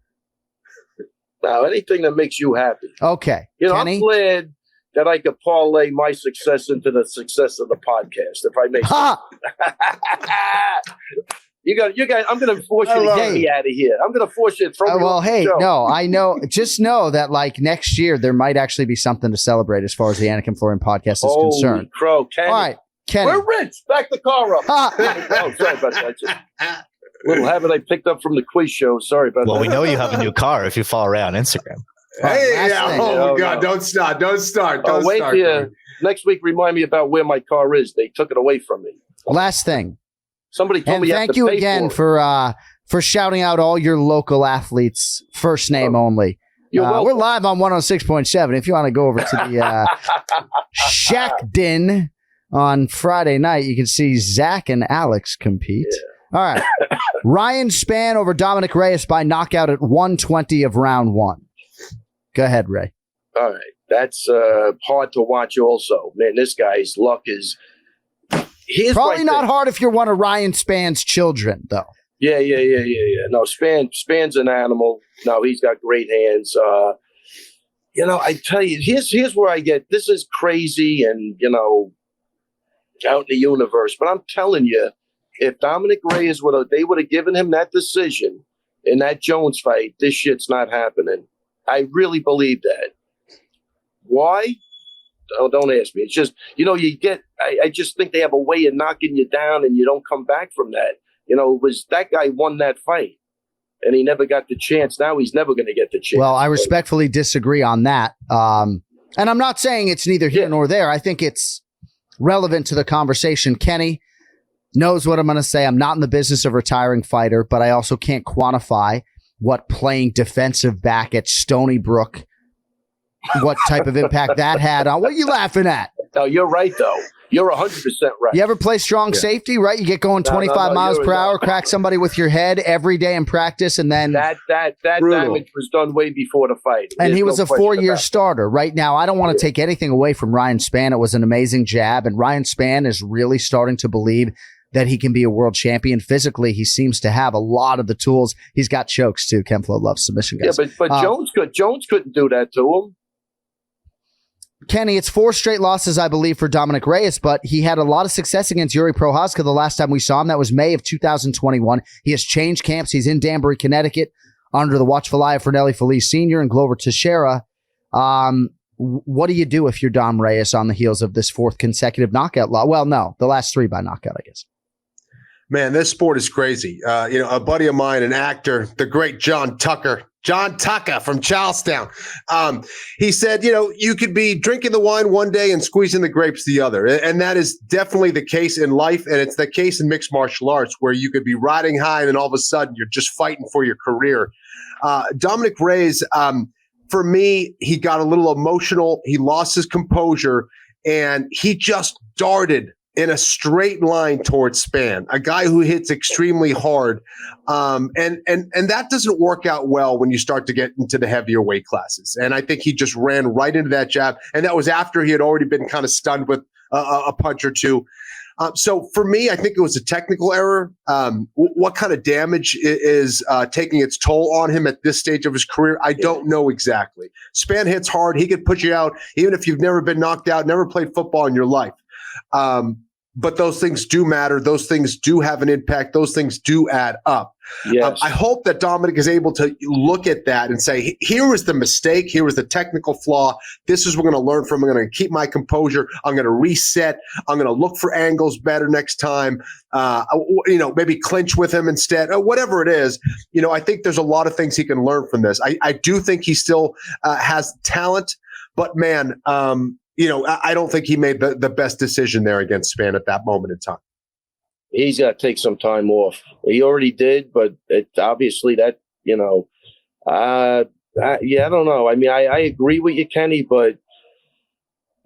Now, anything that makes you happy. Okay. You know, Kenny? I'm glad that I could parlay my success into the success of the podcast, if I may say. You guys, I'm going to force you to get me out of here. I'm going to force you to throw me off the show. No, I know. Just know that like next year, there might actually be something to celebrate as far as the Anik and Florian podcast is concerned. Crow, Kenny. All right, Kenny. We're rich. Back the car up. Oh, sorry about that. Just little habit I picked up from the quiz show. Sorry about that. Well, we know you have a new car if you follow Ray on Instagram. Hey, oh my God. Don't start. Don't start. Don't wait start. Till next week, remind me about where my car is. They took it away from me. Last thing. Somebody told and me thank you again for shouting out all your local athletes, first name only. We're live on 106.7. If you want to go over to the Shack Din on Friday night, you can see Zach and Alex compete. Yeah. All right. Ryan Spann over Dominic Reyes by knockout at 1:20 of round 1. Go ahead, Ray. All right. That's hard to watch also. Man, this guy's luck is... Probably not hard if you're one of Ryan Spann's children, though. Yeah. No, Spann's an animal. No, he's got great hands. I tell you, here's where I get, this is crazy and, out in the universe. But I'm telling you, if Dominic Reyes would have given him that decision in that Jones fight, this shit's not happening. I really believe that. Why? Oh, don't ask me. It's just, I just think they have a way of knocking you down and you don't come back from that. It was that guy won that fight and he never got the chance. Now he's never going to get the chance. Well, I respectfully disagree on that. And I'm not saying it's neither here nor there. I think it's relevant to the conversation. Kenny knows what I'm going to say. I'm not in the business of retiring fighter, but I also can't quantify what playing defensive back at Stony Brook, what type of impact that had on. What are you laughing at? No, you're right, though. You're 100% right. You ever play strong safety, right? You get going 25 miles per hour, crack somebody with your head every day in practice, and then... That damage was done way before the fight. And he was a 4-year starter. Right now, I don't want to take anything away from Ryan Spann. It was an amazing jab, and Ryan Spann is really starting to believe that he can be a world champion. Physically, he seems to have a lot of the tools. He's got chokes, too. Ken Flo loves submission guys. Yeah, but Jones couldn't do that to him. Kenny, it's 4 straight losses, I believe, for Dominic Reyes, but he had a lot of success against Yuri Prochazka the last time we saw him. That was May of 2021. He has changed camps. He's in Danbury, Connecticut, under the watchful eye of Fernelli Felice Sr. and Glover Teixeira. What do you do if you're Dom Reyes on the heels of this 4th consecutive knockout loss? Well, no, the last 3 by knockout, I guess. Man, this sport is crazy. A buddy of mine, an actor, the great John Tucker from Charlestown. He said, you could be drinking the wine one day and squeezing the grapes the other. And that is definitely the case in life. And it's the case in mixed martial arts where you could be riding high and then all of a sudden you're just fighting for your career. Dominic Reyes, for me, he got a little emotional. He lost his composure and he just darted in a straight line towards Spann, a guy who hits extremely hard. And that doesn't work out well when you start to get into the heavier weight classes. And I think he just ran right into that jab. And that was after he had already been kind of stunned with a punch or two. So for me, I think it was a technical error. What kind of damage is taking its toll on him at this stage of his career? I don't know exactly. Spann hits hard. He could put you out, even if you've never been knocked out, never played football in your life. But those things do matter. Those things do have an impact. Those things do add up. Yes. I hope that Dominic is able to look at that and say, here was the mistake. Here was the technical flaw. This is what we're going to learn from. I'm going to keep my composure. I'm going to reset. I'm going to look for angles better next time. Maybe clinch with him instead, or whatever it is. I think there's a lot of things he can learn from this. I do think he still has talent, but man, I don't think he made the best decision there against Spann at that moment in time. He's got to take some time off. He already did, but obviously that, I don't know. I mean, I agree with you, Kenny, but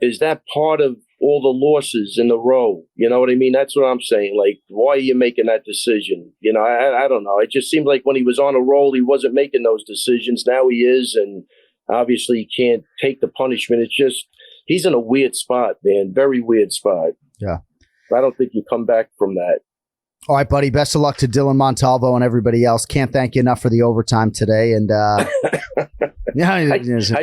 is that part of all the losses in a row? You know what I mean? That's what I'm saying. Like, why are you making that decision? I don't know. It just seemed like when he was on a roll, he wasn't making those decisions. Now he is, and obviously he can't take the punishment. It's just, he's in a weird spot, man. Very weird spot. Yeah. I don't think you come back from that. All right, buddy. Best of luck to Dylan Montalvo and everybody else. Can't thank you enough for the overtime today. And I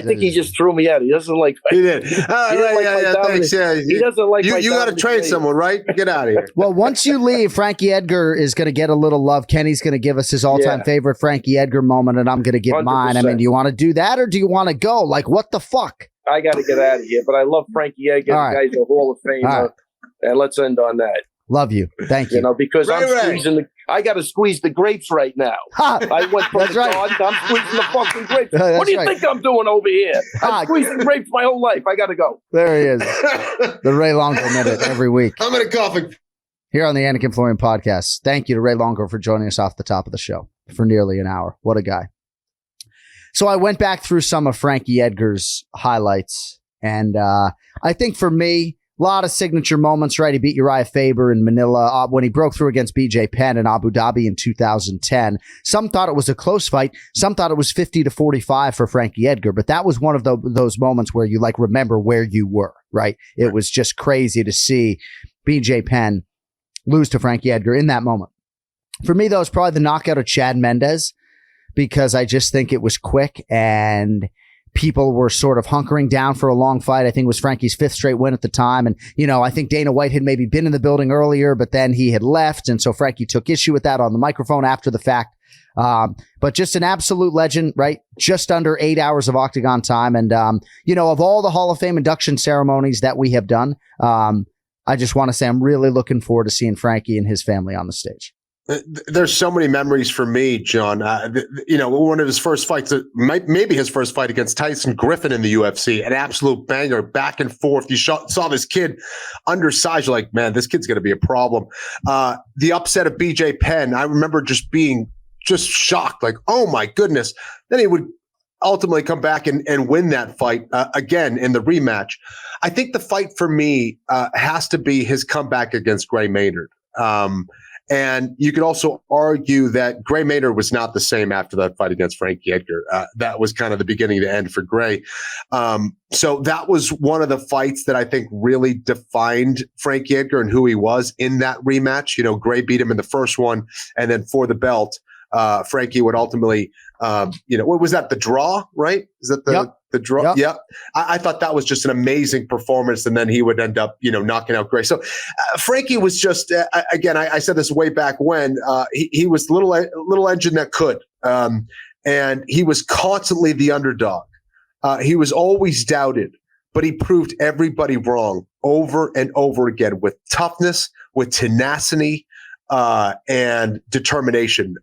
think he just threw me out. He doesn't like. He did. Thanks. Yeah, he doesn't like. You got to trade someone, right? Get out of here. Well, once you leave, Frankie Edgar is going to get a little love. Kenny's going to give us his all-time favorite Frankie Edgar moment, and I'm going to give 100%. Mine. I mean, do you want to do that, or do you want to go? Like, what the fuck? I got to get out of here, but I love Frankie Edgar. Right. The guy's a Hall of Famer. And let's end on that. Love you. Thank you. Because I got to squeeze the grapes right now. I went from the garden. I'm squeezing the fucking grapes. What do you think I'm doing over here? I'm squeezing grapes my whole life. I got to go. There he is. The Ray Longo Minute every week. I'm in a coughing. Here on the Anik and Florian podcast. Thank you to Ray Longo for joining us off the top of the show for nearly an hour. What a guy. So I went back through some of Frankie Edgar's highlights, and I think for me, a lot of signature moments, right? He beat Uriah Faber in Manila when he broke through against BJ Penn in Abu Dhabi in 2010. Some thought it was a close fight. Some thought it was 50-45 for Frankie Edgar, but that was one of those moments where you remember where you were, right? It was just crazy to see BJ Penn lose to Frankie Edgar in that moment. For me, though, it's probably the knockout of Chad Mendes, because I just think it was quick and people were sort of hunkering down for a long fight. I think it was Frankie's 5th straight win at the time. And, I think Dana White had maybe been in the building earlier, but then he had left. And so Frankie took issue with that on the microphone after the fact. But just an absolute legend, right? Just under 8 hours of octagon time. And, of all the Hall of Fame induction ceremonies that we have done, I just want to say I'm really looking forward to seeing Frankie and his family on the stage. There's so many memories for me, John. One of his first fights, maybe his first fight against Tyson Griffin in the UFC, an absolute banger, back and forth. You saw this kid undersized. You're like, man, this kid's going to be a problem. The upset of BJ Penn, I remember just being shocked, like, oh my goodness. Then he would ultimately come back and win that fight again in the rematch. I think the fight for me has to be his comeback against Gray Maynard. And you could also argue that Gray Maynard was not the same after that fight against Frankie Edgar. That was kind of the beginning to end for Gray. So that was one of the fights that I think really defined Frankie Edgar and who he was in that rematch. Gray beat him in the first one, and then for the belt, Frankie would ultimately, what was that? The draw, right? Is that the draw? Yep. Yeah. I thought that was just an amazing performance. And then he would end up, knocking out Gray. So Frankie was just, again, I said this way back when, he was little engine that could. And he was constantly the underdog. He was always doubted, but he proved everybody wrong over and over again with toughness, with tenacity, and determination.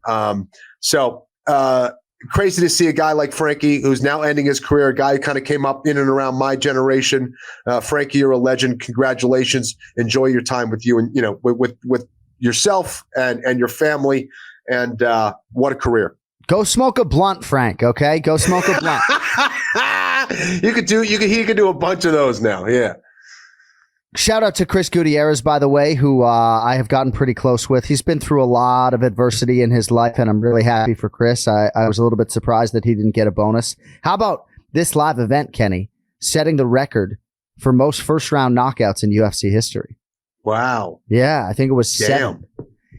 Crazy to see a guy like Frankie, who's now ending his career, a guy who kind of came up in and around my generation. Frankie, you're a legend. Congratulations. Enjoy your time with you and, with yourself and your family. And what a career. Go smoke a blunt, Frank. Okay. Go smoke a blunt. He could do a bunch of those now. Yeah. Shout out to Chris Gutierrez, by the way, who I have gotten pretty close with. He's been through a lot of adversity in his life, and I'm really happy for Chris. I was a little bit surprised that he didn't get a bonus. How about this live event, Kenny, setting the record for most first-round knockouts in UFC history? Wow. Yeah, I think it was 7.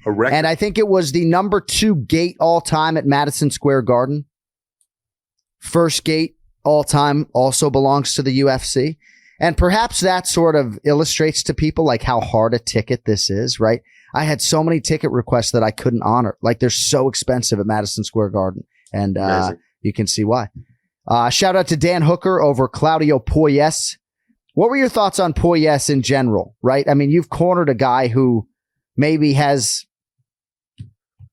A record. And I think it was the number 2 gate all-time at Madison Square Garden. First gate all-time also belongs to the UFC. And perhaps that sort of illustrates to people like how hard a ticket this is, right? I had so many ticket requests that I couldn't honor. Like, they're so expensive at Madison Square Garden. And you can see why. Shout out to Dan Hooker over Claudio Puelles. What were your thoughts on Puelles in general, right? I mean, you've cornered a guy who maybe has,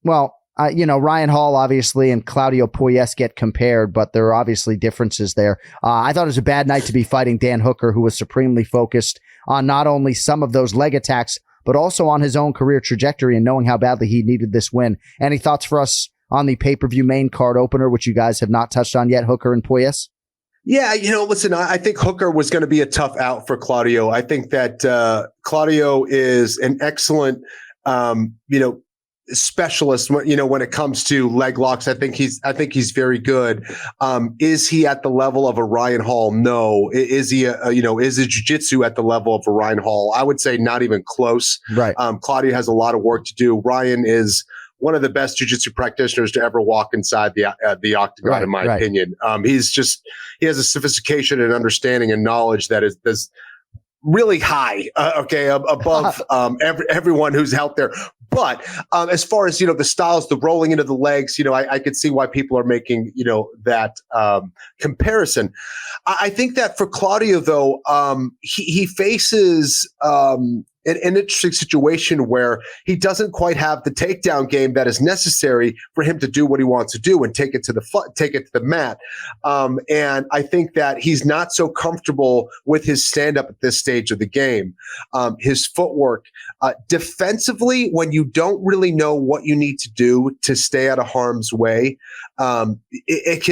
Ryan Hall, obviously, and Claudio Puelles get compared, but there are obviously differences there. I thought it was a bad night to be fighting Dan Hooker, who was supremely focused on not only some of those leg attacks, but also on his own career trajectory and knowing how badly he needed this win. Any thoughts for us on the pay-per-view main card opener, which you guys have not touched on yet, Hooker and Puelles? Yeah, listen, I think Hooker was going to be a tough out for Claudio. I think that Claudio is an excellent, specialist, when it comes to leg locks. I think he's very good. Is he at the level of a Ryan Hall? No. Is he is his jiu-jitsu at the level of a Ryan Hall? I would say not even close. Right. Claudio has a lot of work to do. Ryan is one of the best jiu-jitsu practitioners to ever walk inside the octagon, in my opinion. He has a sophistication and understanding and knowledge that is really high, above everyone who's out there. But as far as, the styles, the rolling into the legs, I could see why people are making, that comparison. I think that for Claudio, though, he faces an interesting situation where he doesn't quite have the takedown game that is necessary for him to do what he wants to do and take it to the mat. And I think that he's not so comfortable with his stand-up at this stage of the game. His footwork, defensively, when you don't really know what you need to do to stay out of harm's way, it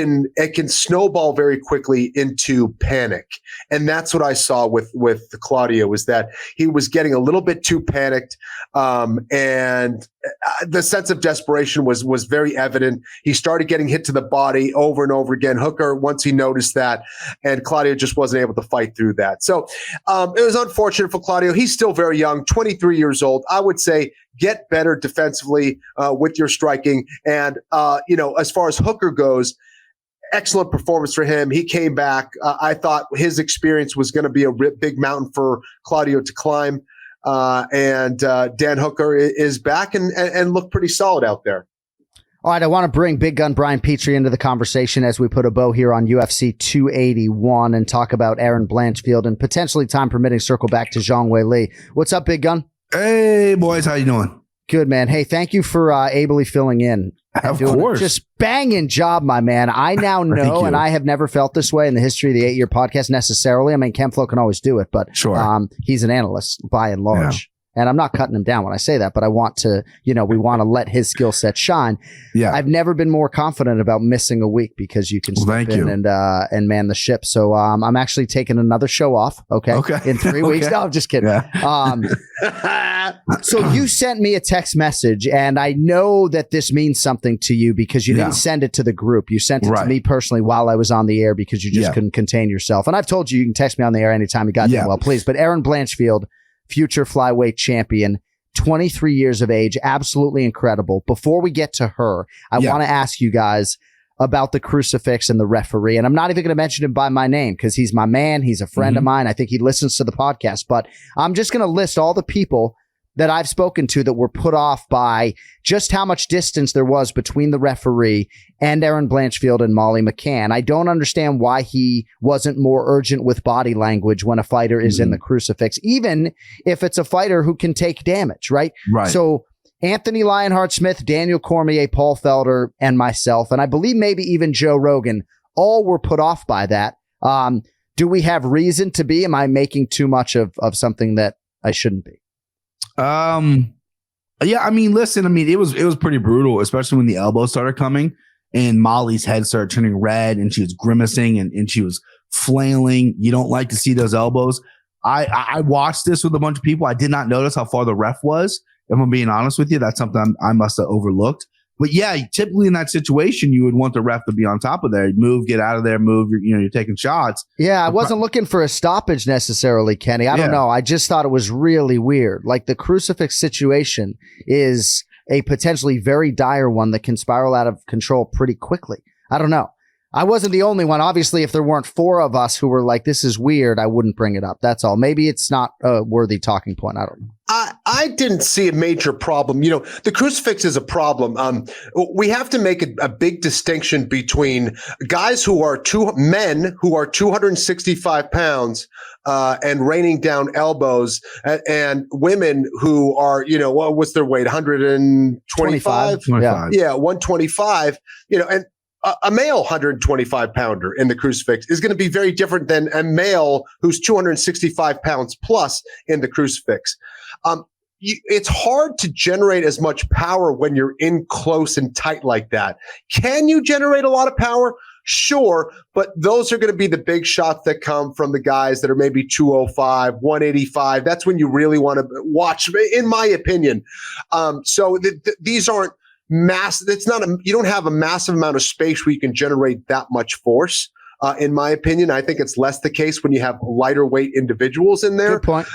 can snowball very quickly into panic. And that's what I saw with Claudio, is that he was getting a little bit too panicked, and the sense of desperation was very evident. He started getting hit to the body over and over again. Hooker, once he noticed that, and Claudio just wasn't able to fight through that. So it was unfortunate for Claudio. He's still very young, 23 years old. I would say get better defensively with your striking. And, as far as Hooker goes, excellent performance for him. He came back. I thought his experience was going to be a big mountain for Claudio to climb. And Dan Hooker is back and looked pretty solid out there. All right, I want to bring Big Gun Brian PETRIE into the conversation as we put a bow here on UFC 281 and talk about Aaron Blanchfield and potentially, time permitting, circle back to Zhang Weili. What's up, Big Gun? Hey, boys. How you doing? Good, man. Hey, thank you for ably filling in. Of course. Just banging job, my man. I now know, and I have never felt this way in the history of the 8-year podcast necessarily. I mean, Ken Flo can always do it, but he's an analyst by and large. Yeah. And I'm not cutting him down when I say that, but I want to, we want to let his skill set shine. Yeah. I've never been more confident about missing a week because you can step in and man the ship. So I'm actually taking another show off. Okay. In 3 weeks. No, I'm just kidding. Yeah. So you sent me a text message, and I know that this means something to you because you didn't send it to the group. You sent it to me personally while I was on the air because you just couldn't contain yourself. And I've told you can text me on the air anytime you got there. Well, please. But Aaron Blanchfield, future flyweight champion, 23 years of age, absolutely incredible. Before we get to her, I want to ask you guys about the crucifix and the referee. And I'm not even going to mention him by my name because he's my man. He's a friend of mine. I think he listens to the podcast. But I'm just going to list all the people that I've spoken to that were put off by just how much distance there was between the referee and Aaron Blanchfield and Molly McCann. I don't understand why he wasn't more urgent with body language when a fighter is in the crucifix, even if it's a fighter who can take damage, right? So Anthony Lionheart Smith, Daniel Cormier, Paul Felder, and myself, and I believe maybe even Joe Rogan, all were put off by that. Do we have reason to be? Am I making too much of something that I shouldn't be? Yeah, I mean, listen, it was pretty brutal, especially when the elbows started coming and Molly's head started turning red and she was grimacing and she was flailing. You don't like to see those elbows. I watched this with a bunch of people. I did not notice how far the ref was. If I'm being honest with you, that's something I must have overlooked. But yeah, typically in that situation, you would want the ref to be on top of there. Move, get out of there, move. You're taking shots. Yeah, I wasn't looking for a stoppage necessarily, Kenny. I don't know. I just thought it was really weird. Like, the crucifix situation is a potentially very dire one that can spiral out of control pretty quickly. I don't know. I wasn't the only one. Obviously, if there weren't 4 of us who were like, this is weird, I wouldn't bring it up. That's all. Maybe it's not a worthy talking point. I don't know. I didn't see a major problem. The crucifix is a problem. We have to make a big distinction between guys who are men who are 265 pounds and raining down elbows, and women who are, what's their weight? 125? 25. Yeah, 125. And a male 125 pounder in the crucifix is going to be very different than a male who's 265 pounds plus in the crucifix. It's hard to generate as much power when you're in close and tight like that. Can you generate a lot of power? Sure, but those are going to be the big shots that come from the guys that are maybe 205, 185. That's when you really want to watch, in my opinion. So these aren't massive. You don't have a massive amount of space where you can generate that much force. In my opinion, I think it's less the case when you have lighter weight individuals in there. Good point.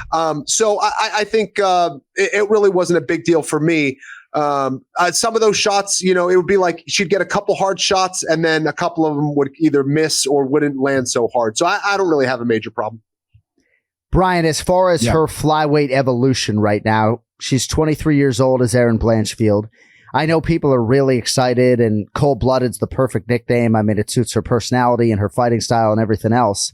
So I think it really wasn't a big deal for me. Some of those shots, it would be like she'd get a couple hard shots and then a couple of them would either miss or wouldn't land so hard. So I don't really have a major problem. Brian, as far as her flyweight evolution right now, she's 23 years old as Erin Blanchfield. I know people are really excited, and cold-blooded's the perfect nickname. I mean, it suits her personality and her fighting style and everything else.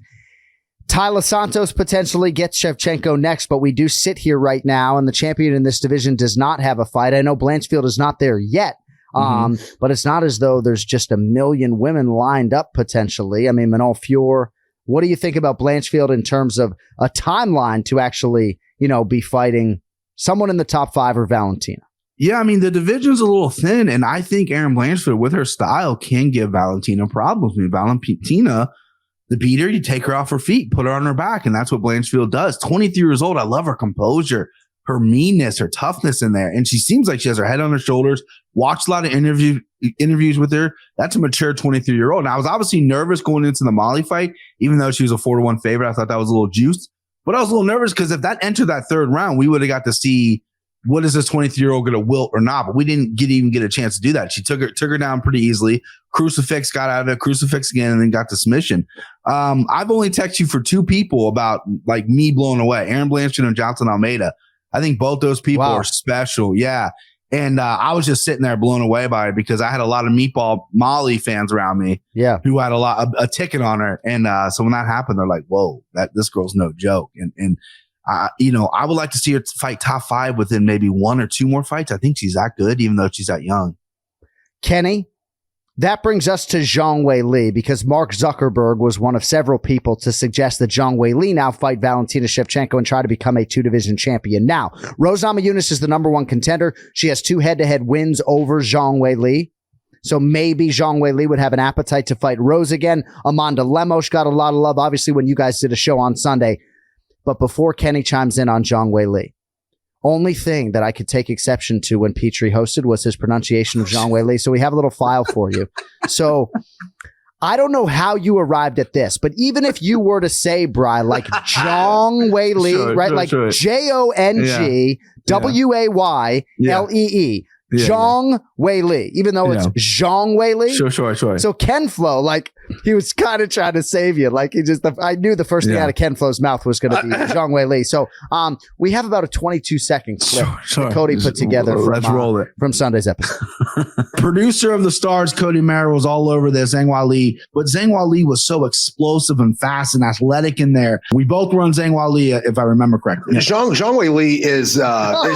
Tyler Santos potentially gets Shevchenko next, but we do sit here right now, and the champion in this division does not have a fight. I know Blanchfield is not there yet, but it's not as though there's just a million women lined up potentially. I mean, Manon Fior, what do you think about Blanchfield in terms of a timeline to actually, be fighting someone in the top 5 or Valentina? Yeah, I mean, the division's a little thin, and I think Erin Blanchfield, with her style, can give Valentina problems. I mean, Valentina, the beater, you take her off her feet, put her on her back, and that's what Blanchfield does. 23 years old. I love her composure, her meanness, her toughness in there, and she seems like she has her head on her shoulders. Watched a lot of interviews with her. That's a mature 23-year-old. And I was obviously nervous going into the Molly fight, even though she was a 4-1 favorite. I thought that was a little juiced, but I was a little nervous because if that entered that third round, we would have got to see what is this 23-year-old going to wilt or not? But we didn't even get a chance to do that. She took her down pretty easily. Crucifix got out of it, crucifix again, and then got the submission. I've only texted you for 2 people about like me blown away. Erin Blanchfield and Johnson Almeida. I think both those people are special. Yeah. And I was just sitting there blown away by it because I had a lot of Meatball Molly fans around me. Yeah. Who had a ticket on her. And so when that happened, they're like, whoa, this girl's no joke. And I would like to see her fight top 5 within maybe 1 or 2 more fights. I think she's that good, even though she's that young. Kenny, that brings us to Zhang Weili, because Mark Zuckerberg was one of several people to suggest that Zhang Weili now fight Valentina Shevchenko and try to become a 2-division champion. Now, Rose Namajunas is the number 1 contender. She has 2 head-to-head wins over Zhang Weili. So maybe Zhang Weili would have an appetite to fight Rose again. Amanda Lemos got a lot of love, obviously, when you guys did a show on Sunday. But before Kenny chimes in on Zhang Weili, only thing that I could take exception to when PETRIE hosted was his pronunciation of Zhang Weili. So we have a little file for you. So I don't know how you arrived at this, but even if you were to say, Bri, like Zhang Weili, right? Like Jongwaylee. Zhang Weili, even though it's Zhang Weili. Sure. So Ken Flo, like, he was kind of trying to save you. Like, I knew the first thing out of Ken Flo's mouth was going to be Zhang Weili. So we have about a 22-second clip that Cody put together from Sunday's episode. Producer of the Stars, Cody Merrill, was all over this, Zhang Weili. But Zhang Weili was so explosive and fast and athletic in there. We both were on Zhang Weili, if I remember correctly. Zhang Weili is,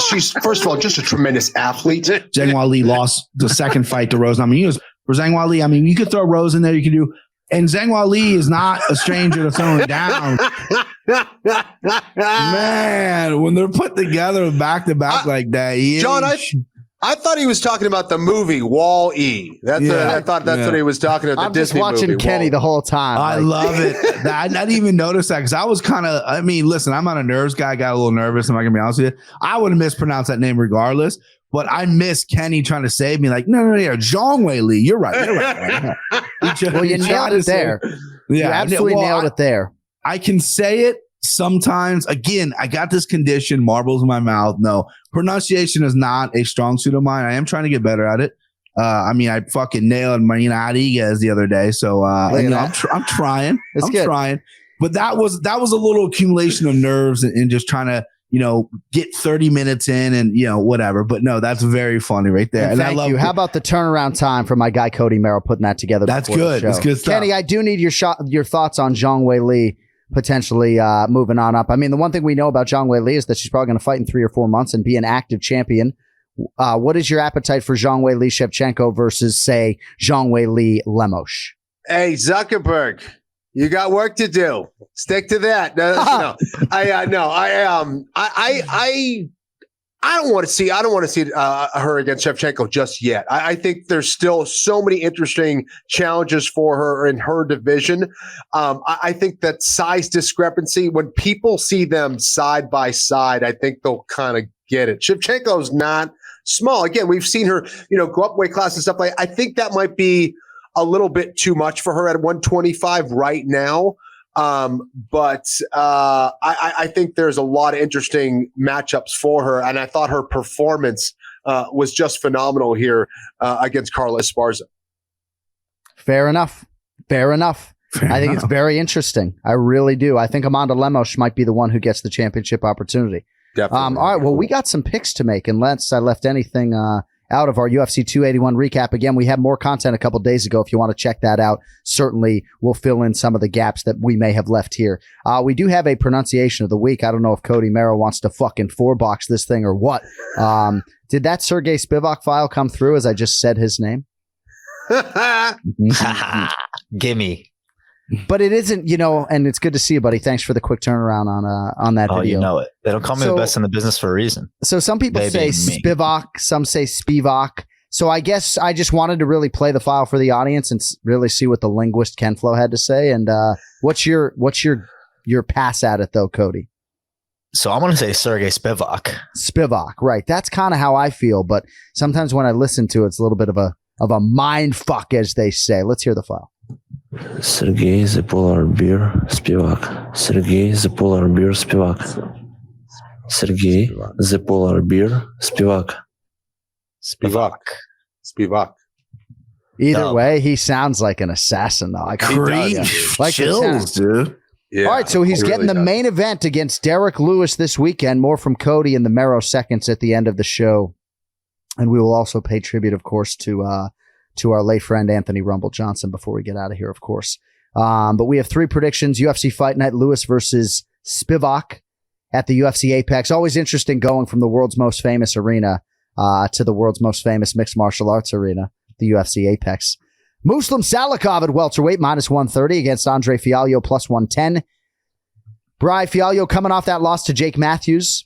she's, first of all, just a tremendous athlete. Zhang Weili lost the second fight to Rose Namajunas. For Zhang Weili, I mean, you could throw Rose in there, you could do, and Zhang Weili is not a stranger to throwing down. Man, when they're put together back to back like that, John, I thought he was talking about the movie Wall-E. I thought that's what he was talking about. I'm just watching Kenny the whole time. I love it. I didn't even notice that because I was kind of, I mean, listen, I'm not a nerves guy. I got a little nervous. I'm not going to be honest with you. I would have mispronounced that name regardless. But I miss Kenny trying to save me. Like, no, Zhang Weili. You're right. Well, you nailed it there. You absolutely nailed it there. I can say it sometimes. Again, I got this condition, marbles in my mouth. No, pronunciation is not a strong suit of mine. I am trying to get better at it. I mean, I fucking nailed Marina Rodriguez the other day. So I'm trying. I'm trying. But that was a little accumulation of nerves and just trying to, get 30 minutes in and, whatever. But no, that's very funny right there. And thank you. How about the turnaround time for my guy, Cody Merrill, putting that together? That's good. That's good stuff. Kenny, I do need your thoughts on Zhang Weili potentially moving on up. I mean, the one thing we know about Zhang Weili is that she's probably going to fight in 3 or 4 months and be an active champion. What is your appetite for Zhang Weili Shevchenko versus, say, Zhang Weili Lemos? Hey, Zuckerberg, you got work to do. Stick to that. No. I don't want to see her against Shevchenko just yet. I think there's still so many interesting challenges for her in her division. I think that size discrepancy, when people see them side by side, I think they'll kind of get it. Shevchenko's not small. Again, we've seen her, go up weight class and stuff like. I think that might be a little bit too much for her at 125 right now. But I think there's a lot of interesting matchups for her. And I thought her performance was just phenomenal here against Carla Esparza. Fair enough. I think it's very interesting. I really do. I think Amanda Lemos might be the one who gets the championship opportunity. Definitely. All right. Well, we got some picks to make, unless I left anything out of our UFC 281 recap. Again, we had more content a couple days ago. If you want to check that out, certainly we'll fill in some of the gaps that we may have left here. We do have a pronunciation of the week. I don't know if Cody Merrill wants to fucking 4-box this thing or what. Did that Serghei Spivac file come through as I just said his name? Gimme. But it isn't, and it's good to see you, buddy. Thanks for the quick turnaround on that video. Oh, you know it. They don't call me the best in the business for a reason. So some people say Spivac, some say Spivac. So I guess I just wanted to really play the file for the audience and really see what the linguist Ken Flo had to say. And what's your pass at it though, Cody? So I'm going to say Serghei Spivac. Spivac, right? That's kind of how I feel. But sometimes when I listen to it, it's a little bit of a mind fuck, as they say. Let's hear the file. Serghei the Polar Bear Spivac. Serghei the Polar Bear Spivac. Serghei the Polar Bear Spivac. Spivac. Either way, he sounds like an assassin, though. Chills, dude. Yeah, all right, so he's getting the main event against Derrick Lewis this weekend. More from Cody in the MERROW Seconds at the end of the show. And we will also pay tribute, of course, to our late friend Anthony Rumble Johnson before we get out of here, of course. But we have 3 predictions. UFC Fight Night, Lewis versus Spivac at the UFC Apex. Always interesting going from the world's most famous arena to the world's most famous mixed martial arts arena, the UFC Apex. Muslim Salikov at welterweight, -130 against Andre Fialho, +110. Bri Fialho coming off that loss to Jake Matthews.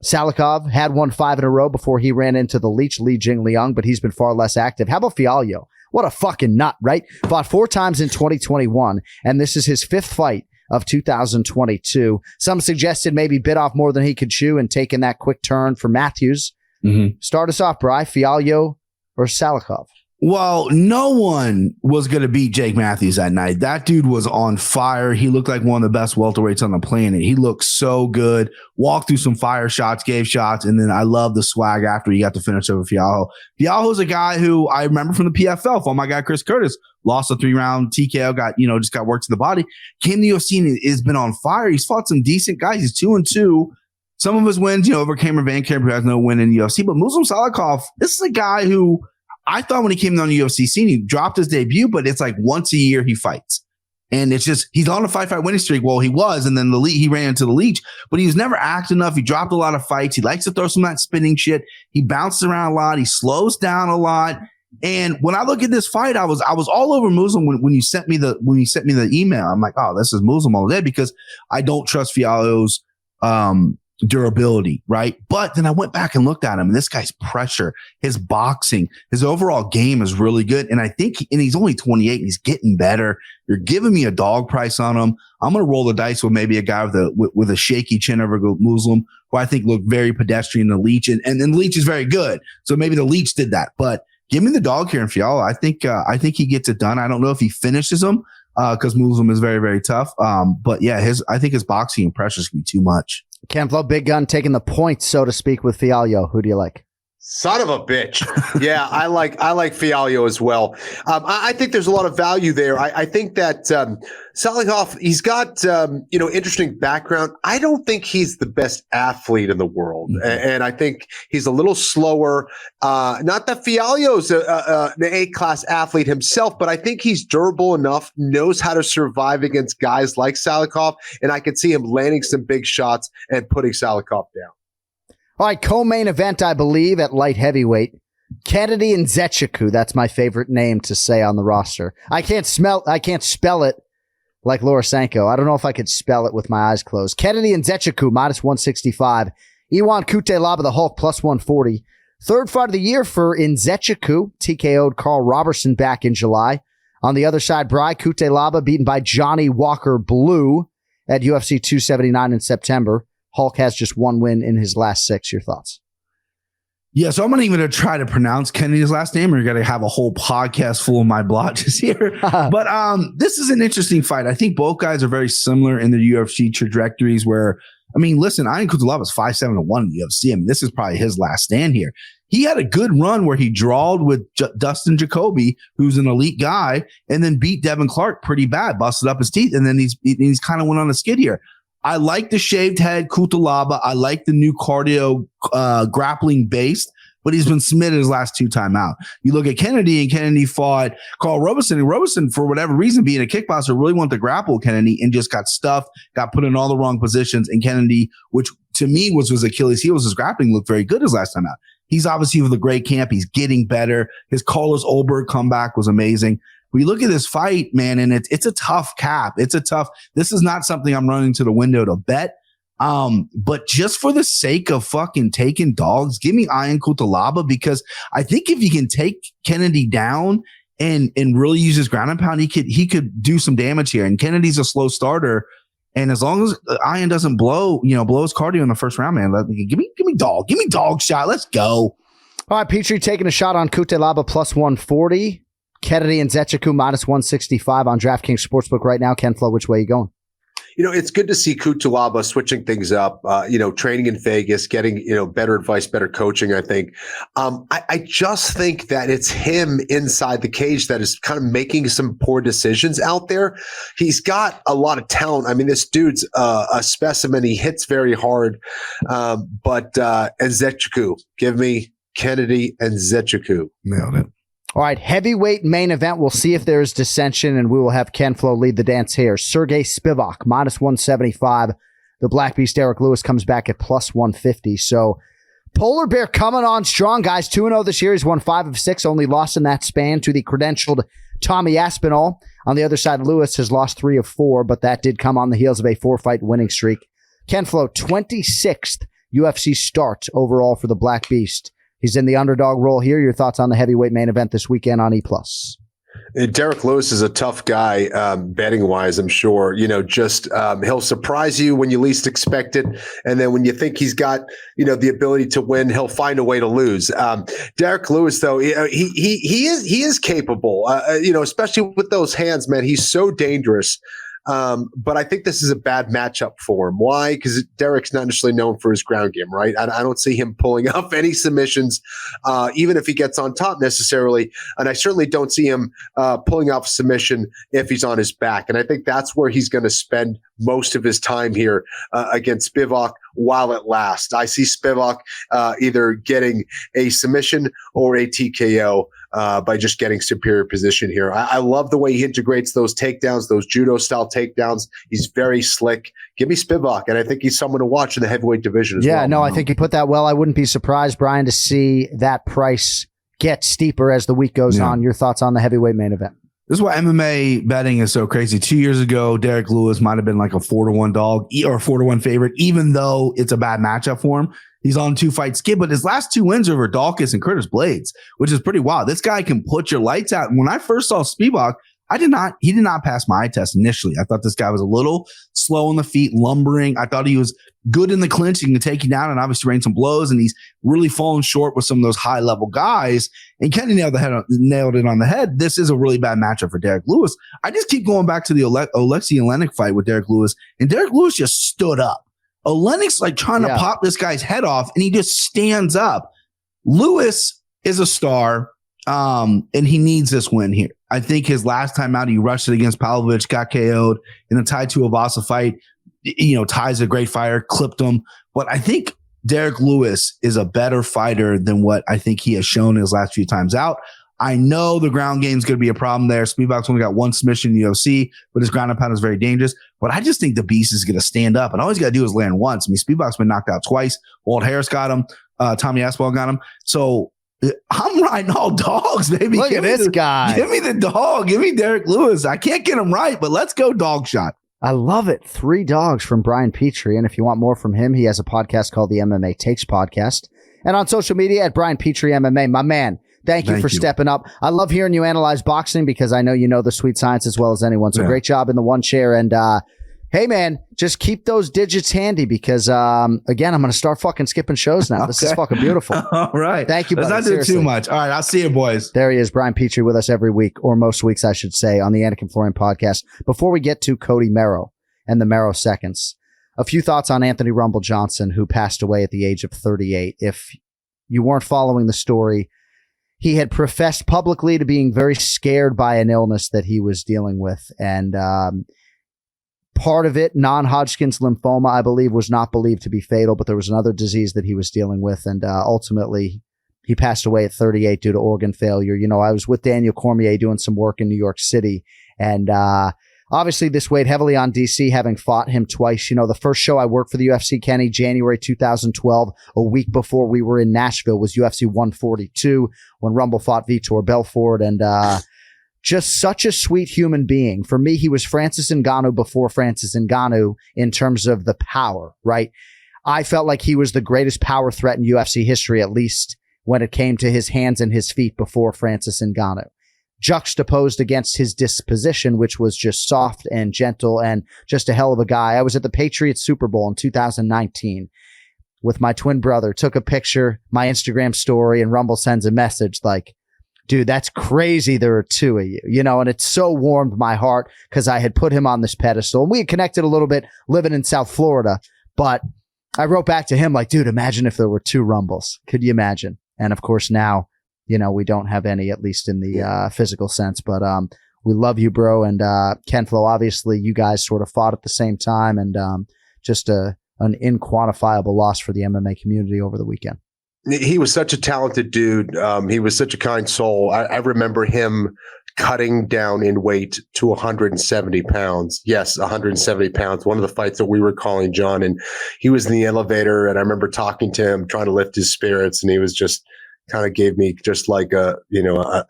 Salikov had won 5 in a row before he ran into the leech, Li Jingliang, but he's been far less active. How about Fialho? What a fucking nut, right? Fought 4 times in 2021, and this is his 5th fight of 2022. Some suggested maybe bit off more than he could chew and taking that quick turn for Matthews. Mm-hmm. Start us off, Bri. Fialho or Salikov? Well, no one was going to beat Jake Matthews that night. That dude was on fire. He looked like one of the best welterweights on the planet. He looked so good. Walked through some fire shots, gave shots, and then I love the swag after he got the finish over Fialho. Fialho's a guy who I remember from the PFL. Fought my guy Chris Curtis. Lost a 3-round TKO. Just got worked to the body. Came to the UFC and has been on fire. He's fought some decent guys. He's 2-2. Some of his wins, over Cameron Van Camp, who has no win in the UFC. But Muslim Salikov, this is a guy who I thought when he came on the UFC scene, he dropped his debut, but it's like once a year he fights. And it's just, he's on a 5-fight winning streak. Well, he was, and then he ran into the leech, but he was never active enough. He dropped a lot of fights. He likes to throw some of that spinning shit. He bounces around a lot. He slows down a lot. And when I look at this fight, I was all over Muslim when you sent me the email. I'm like, oh, this is Muslim all day, because I don't trust Fialho's durability, right? But then I went back and looked at him, and this guy's pressure, his boxing, his overall game is really good. And I think, and he's only 28 and he's getting better. You're giving me a dog price on him. I'm going to roll the dice with maybe a guy with a shaky chin over Muslim, who I think looked very pedestrian, the leech, and then the leech is very good. So maybe the leech did that, but give me the dog here in Fialho. I think he gets it done. I don't know if he finishes him, because Muslim is very, very tough. But yeah, I think his boxing and pressure is going to be too much. Ken Flo, big gun, taking the points, so to speak, with Fialho. Who do you like? Son of a bitch. Yeah, I like Fialho as well. I think there's a lot of value there. I think that Salikhov, he's got interesting background. I don't think he's the best athlete in the world, and I think he's a little slower. Not that Fialho's an A-class athlete himself, but I think he's durable enough, knows how to survive against guys like Salikhov, and I could see him landing some big shots and putting Salikhov down. All right, co-main event, I believe, at light heavyweight. Kennedy and Nzechukwu. That's my favorite name to say on the roster. I can't spell it like Lorosenko. I don't know if I could spell it with my eyes closed. Kennedy and Nzechukwu, minus 165. Iwan Kutelaba, the Hulk, plus 140. Third fight of the year for Nzechukwu. TKO'd Carl Robertson back in July. On the other side, Bry Kutelaba beaten by Johnny Walker Blue at UFC 279 in September. Hulk has just one win in his last 6. Your thoughts? Yeah, so I'm not even going to try to pronounce Kennedy's last name. We're going to have a whole podcast full of my blotches here. But this is an interesting fight. I think both guys are very similar in their UFC trajectories where, I mean, listen, Anik Kutelaba is 5-7-1 in the UFC. I mean, this is probably his last stand here. He had a good run where he drawled with Dustin Jacoby, who's an elite guy, and then beat Devin Clark pretty bad, busted up his teeth, and then he's kind of went on a skid here. I like the shaved head Kutelaba. I like the new cardio grappling based, but he's been submitted his last 2 time out. You look at Kennedy, and Kennedy fought Carl Robertson, and Robertson, for whatever reason, being a kickboxer, really wanted to grapple Kennedy and just got stuffed, got put in all the wrong positions. And Kennedy, which to me was Achilles heel, his grappling looked very good his last time out. He's obviously with a great camp. He's getting better. His Carlos Olberg comeback was amazing. We look at this fight, man, and it's a tough cap. This is not something I'm running to the window to bet. But just for the sake of fucking taking dogs, give me Ian Kutelaba, because I think if he can take Kennedy down and really use his ground and pound, he could do some damage here. And Kennedy's a slow starter. And as long as Ian doesn't blow his cardio in the first round, man, give me dog shot. Let's go. All right, Petrie taking a shot on Kutelaba plus 140. Kennedy and Nzechukwu minus 165 on DraftKings Sportsbook right now. Ken Flo, which way are you going? It's good to see Kutelaba switching things up, training in Vegas, getting, better advice, better coaching, I think. I just think that it's him inside the cage that is kind of making some poor decisions out there. He's got a lot of talent. I mean, this dude's a specimen. He hits very hard. But Nzechukwu, give me Kennedy and Nzechukwu. Nailed it. All right, heavyweight main event. We'll see if there's dissension, and we will have Ken Flo lead the dance here. Serghei Spivac, minus 175. The Black Beast Derrick Lewis comes back at plus 150. So Polar Bear coming on strong, guys. 2-0 this year. He's won 5 of 6, only lost in that span to the credentialed Tommy Aspinall. On the other side, Lewis has lost 3 of 4, but that did come on the heels of a 4-fight winning streak. Ken Flo, 26th UFC start overall for the Black Beast. He's in the underdog role here. Your thoughts on the heavyweight main event this weekend on E+. Derrick Lewis is a tough guy, betting wise, I'm sure. He'll surprise you when you least expect it. And then when you think he's got, the ability to win, he'll find a way to lose. Derrick Lewis, though, he is capable, especially with those hands, man. He's so dangerous. But I think this is a bad matchup for him. Why? Because Derrick's not necessarily known for his ground game, right? I don't see him pulling off any submissions, even if he gets on top necessarily. And I certainly don't see him pulling off a submission if he's on his back. And I think that's where he's going to spend most of his time here against Spivac while it lasts. I see Spivac either getting a submission or a TKO by just getting superior position here. I love the way he integrates those takedowns, those judo-style takedowns. He's very slick. Give me Spivac, and I think he's someone to watch in the heavyweight division as well. Yeah, no, I think you put that well. I wouldn't be surprised, Brian, to see that price get steeper as the week goes on. Your thoughts on the heavyweight main event? This is why MMA betting is so crazy. 2 years ago, Derrick Lewis might have been like a 4-1 dog or a 4-1 favorite, even though it's a bad matchup for him. He's on 2-fight skid, but his last 2 wins over Dawkins and Curtis Blades, which is pretty wild. This guy can put your lights out. When I first saw Spivac, he did not pass my eye test initially. I thought this guy was a little slow on the feet, lumbering. I thought he was good in the clinch. He can take you down and obviously rain some blows, and he's really fallen short with some of those high-level guys. And Kenny nailed it on the head. This is a really bad matchup for Derrick Lewis. I just keep going back to the Oleksiy Oleinik fight with Derrick Lewis, and Derrick Lewis just stood up. Oleinik's like trying to pop this guy's head off, and he just stands up. Lewis is a star, and he needs this win here. I think his last time out, he rushed it against Pavlovich, got KO'd in the Tai Tuivasa fight. Tai's a great fighter, clipped him. But I think Derrick Lewis is a better fighter than what I think he has shown his last few times out. I know the ground game is going to be a problem there. Spivac's only got one submission in the UFC, but his ground and pound is very dangerous. But I just think the beast is going to stand up, and all he's got to do is land once. I mean, Spivac's been knocked out twice. Walt Harris got him. Tommy Aspinall got him. So I'm riding all dogs, baby. Look at this guy. Give me the dog. Give me Derrick Lewis. I can't get him right, but let's go dog shot. I love it. 3 dogs from Brian Petrie. And if you want more from him, he has a podcast called the MMA Takes Podcast. And on social media at Brian Petrie MMA. My man, thank you for stepping up. I love hearing you analyze boxing because I know you know the sweet science as well as anyone. So great job in the one chair. And hey, man, just keep those digits handy because, again, I'm going to start fucking skipping shows now. This is fucking beautiful. All right. Thank you, buddy. Let's not do too much. All right. I'll see you, boys. There he is, Brian Petrie, with us every week, or most weeks, I should say, on the Anik and Florian podcast. Before we get to Cody Merrow and the MERROW Seconds, a few thoughts on Anthony Rumble Johnson, who passed away at the age of 38. If you weren't following the story, he had professed publicly to being very scared by an illness that he was dealing with. And part of it, non-Hodgkin's lymphoma, I believe, was not believed to be fatal, but there was another disease that he was dealing with. And ultimately, he passed away at 38 due to organ failure. I was with Daniel Cormier doing some work in New York City. And obviously, this weighed heavily on DC, having fought him twice. The first show I worked for the UFC, Kenny, January 2012, a week before we were in Nashville, was UFC 142 when Rumble fought Vitor Belfort. And just such a sweet human being. For me, he was Francis Ngannou before Francis Ngannou in terms of the power, right? I felt like he was the greatest power threat in UFC history, at least when it came to his hands and his feet before Francis Ngannou. Juxtaposed against his disposition, which was just soft and gentle and just a hell of a guy. I was at the Patriots Super Bowl in 2019 with my twin brother, took a picture, my Instagram story, and Rumble sends a message like, dude, that's crazy. There are 2 of you, and it so warmed my heart because I had put him on this pedestal and we had connected a little bit living in South Florida. But I wrote back to him like, dude, imagine if there were 2 Rumbles. Could you imagine? And of course now, we don't have any, at least in the physical sense, but we love you, bro. And Ken Flo, obviously you guys sort of fought at the same time, and just an inquantifiable loss for the MMA community over the weekend. He was such a talented dude. He was such a kind soul. I remember him cutting down in weight to 170 pounds. Yes, 170 pounds. One of the fights that we were calling, John, and he was in the elevator, and I remember talking to him, trying to lift his spirits, and he was just kind of gave me just like a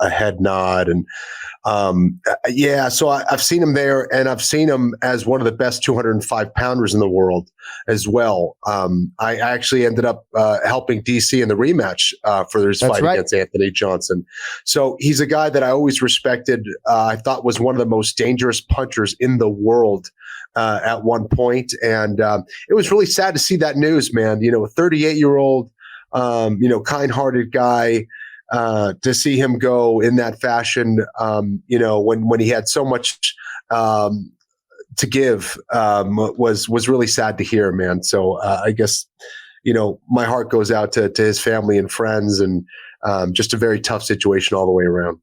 head nod. And so I've seen him there, and I've seen him as one of the best 205 pounders in the world as well. I actually ended up helping DC in the rematch for his fight against Anthony Johnson. So he's a guy that I always respected. I thought was one of the most dangerous punchers in the world at one point. And it was really sad to see that news, man. A 38-year-old, kind-hearted guy, to see him go in that fashion, when he had so much to give, was really sad to hear, man. So I guess, my heart goes out to his family and friends, and just a very tough situation all the way around.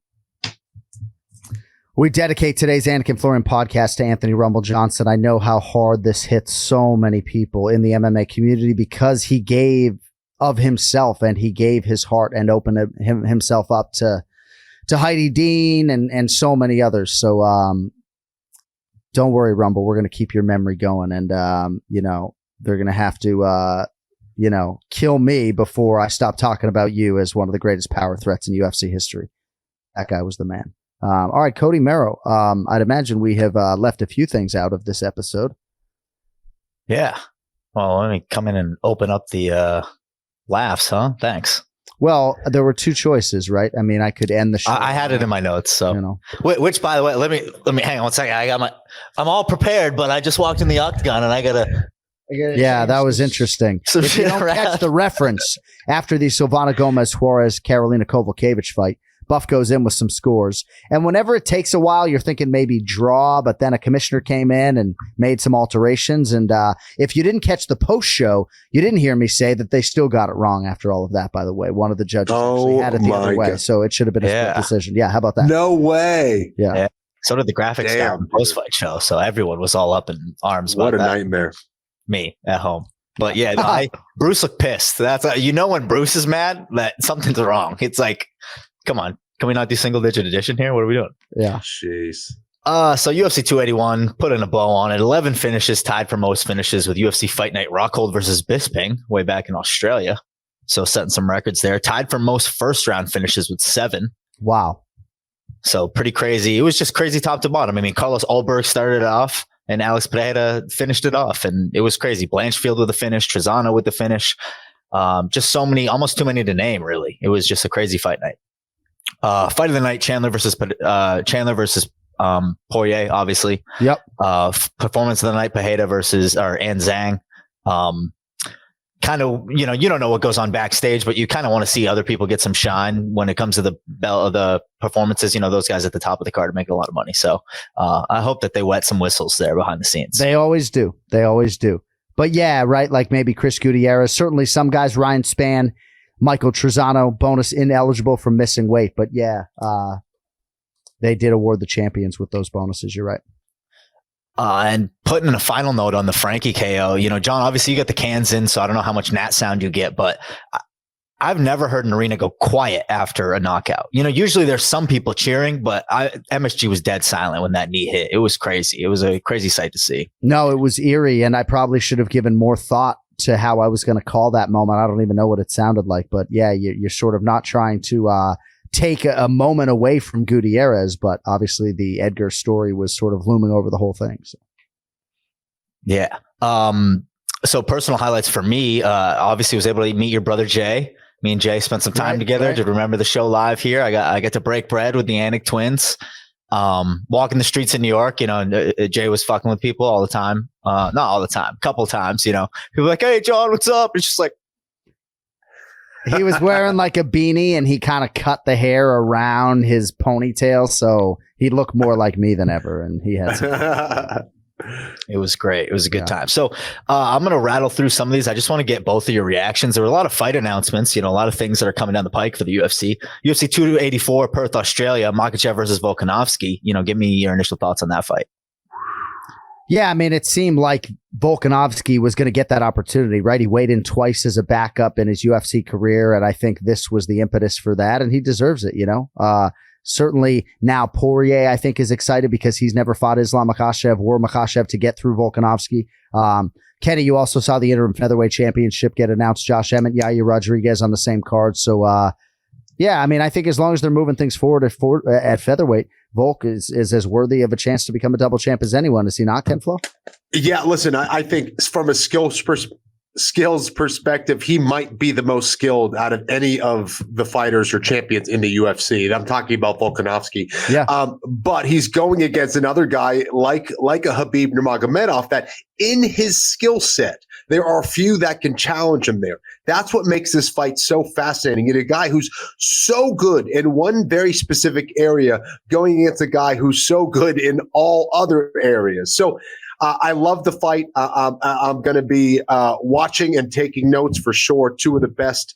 We dedicate today's Anik and Florian podcast to Anthony Rumble Johnson. I know how hard this hits so many people in the MMA community because he gave of himself, and he gave his heart and opened himself up to Heidi Dean and so many others. So don't worry, Rumble, we're going to keep your memory going, and they're going to have to kill me before I stop talking about you as one of the greatest power threats in UFC history. That guy was the man. All right, Cody Merrow. I'd imagine we have left a few things out of this episode. Yeah. Well, let me come in and open up the laughs, huh? Thanks. Well, there were 2 choices, right? I mean, I could end the show. I had it in my notes, so which, by the way, let me hang on one second. I'm all prepared, but I just walked in the octagon and I gotta. Yeah, that was interesting. If you don't catch the reference after the Silvana Gomez Juarez Karolina Kowalkiewicz fight, Buff goes in with some scores. And whenever it takes a while, you're thinking maybe draw, but then a commissioner came in and made some alterations. And if you didn't catch the post show, you didn't hear me say that they still got it wrong after all of that, by the way. One of the judges actually had it the other way. So it should have been a split decision. Yeah, how about that? No way. Yeah. So did the graphics staff post-fight show. So everyone was all up in arms about What a that. nightmare. Me at home. But yeah, Bruce looked pissed. That's when Bruce is mad, that something's wrong. It's like, come on, can we not do single digit addition here? What are we doing? Yeah. Jeez. So UFC 281 put in a bow on it. 11 finishes, tied for most finishes with UFC Fight Night Rockhold versus Bisping way back in Australia. So setting some records there. Tied for most first round finishes with 7. Wow. So pretty crazy. It was just crazy top to bottom. I mean, Carlos Ulberg started it off and Alex Pereira finished it off. And it was crazy. Blanchfield with the finish, Trezano with the finish. Just so many, almost too many to name, really. It was just a crazy fight night. Fight of the night, Chandler versus Poirier, obviously. Yep. Performance of the night, Pereira versus and Zhang. Kind of, you don't know what goes on backstage, but you kind of want to see other people get some shine when it comes to the performances. Those guys at the top of the card are making a lot of money. So I hope that they wet some whistles there behind the scenes. They always do. But yeah, right. Like maybe Chris Gutierrez, certainly some guys, Ryan Spann, Michael Trezano, bonus ineligible for missing weight. But yeah, they did award the champions with those bonuses. You're right. And putting in a final note on the Frankie KO, John, obviously you got the cans in, so I don't know how much Nat sound you get, but I've never heard an arena go quiet after a knockout. Usually there's some people cheering, but MSG was dead silent when that knee hit. It was crazy. It was a crazy sight to see. No, it was eerie, and I probably should have given more thought to how I was going to call that moment. I don't even know what it sounded like, but yeah, you're sort of not trying to take a moment away from Gutierrez, but obviously the Edgar story was sort of looming over the whole thing. So. Yeah. So personal highlights for me, obviously was able to meet your brother Jay. Me and Jay spent some time together. Right. To remember the show live here. I got to break bread with the Anik twins. Walking the streets of New York, Jay was fucking with people all the time. Not all the time, a couple times, people were like, "Hey John, what's up?" It's just like, he was wearing like a beanie and he kind of cut the hair around his ponytail. So he looked more like me than ever. And he had some It was great. It was a good time. So I'm going to rattle through some of these. I just want to get both of your reactions. There were a lot of fight announcements, a lot of things that are coming down the pike for the UFC. UFC 284, Perth, Australia, Makhachev versus Volkanovski. Give me your initial thoughts on that fight. Yeah, I mean, it seemed like Volkanovski was going to get that opportunity, right? He weighed in twice as a backup in his UFC career, and I think this was the impetus for that, and he deserves it, Certainly now Poirier, I think, is excited because he's never fought Islam Makhachev or Makhachev to get through Volkanovski. Kenny, you also saw the interim featherweight championship get announced. Josh Emmett, Yair Rodriguez on the same card. So, yeah, I mean, I think as long as they're moving things forward at featherweight, Volk is as worthy of a chance to become a double champ as anyone. Is he not, Ken Flo? Yeah, listen, I think from a skills perspective, he might be the most skilled out of any of the fighters or champions in the UFC. I'm talking about Volkanovski. Yeah. But he's going against another guy like a Khabib Nurmagomedov that in his skill set, there are few that can challenge him there. That's what makes this fight so fascinating. And a guy who's so good in one very specific area going against a guy who's so good in all other areas. So I love the fight. I'm going to be watching and taking notes for sure. Two of the best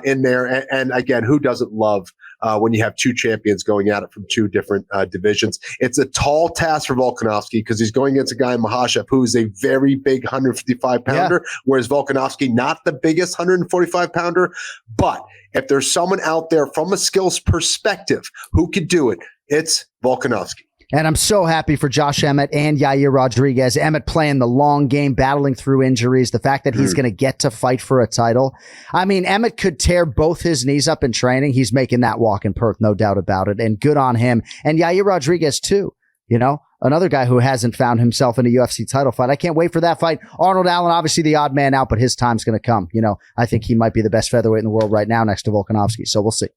in there. And again, who doesn't love when you have two champions going at it from two different divisions? It's a tall task for Volkanovski because he's going against a guy in Makhachev who is a very big 155-pounder, whereas Volkanovski not the biggest 145-pounder. But if there's someone out there from a skills perspective who could do it, it's Volkanovski. And I'm so happy for Josh Emmett and Yair Rodriguez. Emmett playing the long game, battling through injuries. The fact that he's going to get to fight for a title. I mean, Emmett could tear both his knees up in training. He's making that walk in Perth, no doubt about it. And good on him. And Yair Rodriguez, too. Another guy who hasn't found himself in a UFC title fight. I can't wait for that fight. Arnold Allen, obviously the odd man out, but his time's going to come. I think he might be the best featherweight in the world right now next to Volkanovski. So we'll see.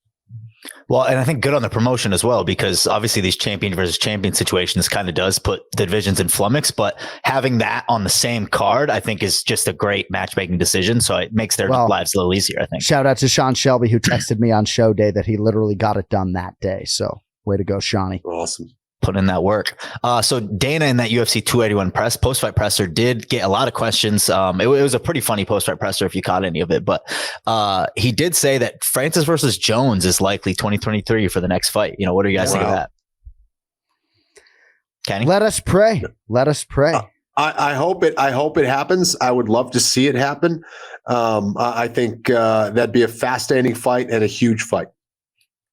Well, and I think good on the promotion as well, because obviously these champion versus champion situations kind of does put the divisions in flummox, but having that on the same card, I think is just a great matchmaking decision. So it makes their lives a little easier, I think. Shout out to Sean Shelby, who texted me on show day that he literally got it done that day. So way to go, Shawnee. Awesome. Put in that work. So Dana in that UFC 281 post-fight presser did get a lot of questions. It was a pretty funny post-fight presser if you caught any of it, but he did say that Francis versus Jones is likely 2023 for the next fight. What do you guys think of that? Kenny? Let us pray. Let us pray. I hope it happens. I would love to see it happen. I think that'd be a fascinating fight and a huge fight.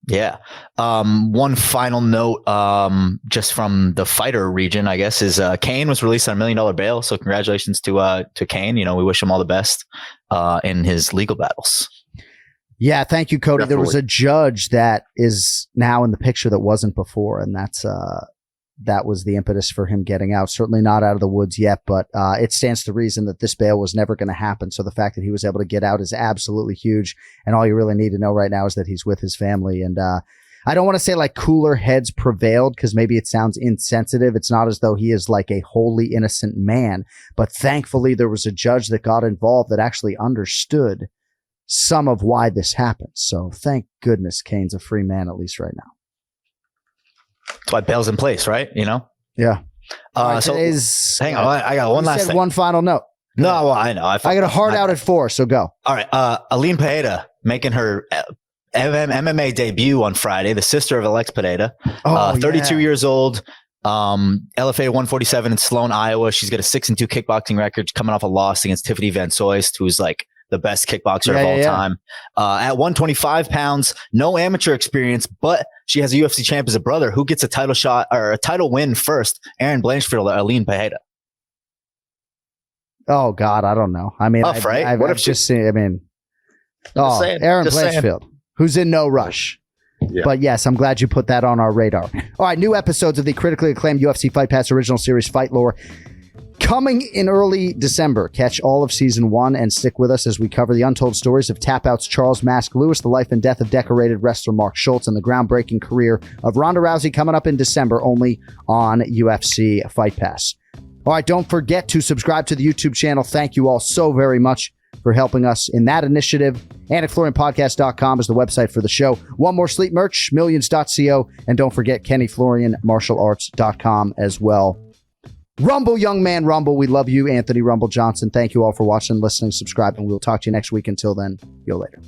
Yeah. One final note, just from the fighter region, I guess, is Kane was released on $1 million bail. So congratulations to Kane. We wish him all the best in his legal battles. Yeah, thank you, Cody. Definitely. There was a judge that is now in the picture that wasn't before, and that was the impetus for him getting out. Certainly not out of the woods yet, but it stands to reason that this bail was never going to happen. So the fact that he was able to get out is absolutely huge. And all you really need to know right now is that he's with his family. And I don't want to say like cooler heads prevailed, because maybe it sounds insensitive. It's not as though he is like a wholly innocent man. But thankfully, there was a judge that got involved that actually understood some of why this happened. So thank goodness Kane's a free man, at least right now. That's why bail's in place, right? Yeah. So hang on, I got one last thing. One final note. No, well, I know. I got a hard out at 4, so go. All right. Aline Pereira making her MMA debut on Friday, the sister of Alex Pereira, 32 years old, LFA 147 in Sloan, Iowa. She's got a 6-2 kickboxing record, coming off a loss against Tiffany Van Soest, who's like the best kickboxer of all time. At 125 pounds, no amateur experience, but she has a UFC champ as a brother. Who gets a title shot or a title win first? Aaron Blanchfield or Aline Pereira? Oh God, I don't know. I mean, Tough, right? I've just seen. I mean, Aaron Blanchfield, who's in no rush. Yeah. But yes, I'm glad you put that on our radar. All right, new episodes of the critically acclaimed UFC Fight Pass original series Fight Lore coming in early December. Catch all of season 1 and stick with us as we cover the untold stories of Tap Out's Charles Mask Lewis, the life and death of decorated wrestler Mark Schultz, and the groundbreaking career of Ronda Rousey, coming up in December only on UFC Fight Pass. All right, don't forget to subscribe to the YouTube channel. Thank you all so very much for helping us in that initiative. AnikFlorianPodcast.com is the website for the show. One More Sleep merch, millions.co, and don't forget KennyFlorianMartialArts.com as well. Rumble, young man, rumble. We love you, Anthony Rumble Johnson. Thank you all for watching, listening, subscribing. We'll talk to you next week. Until then, see you later.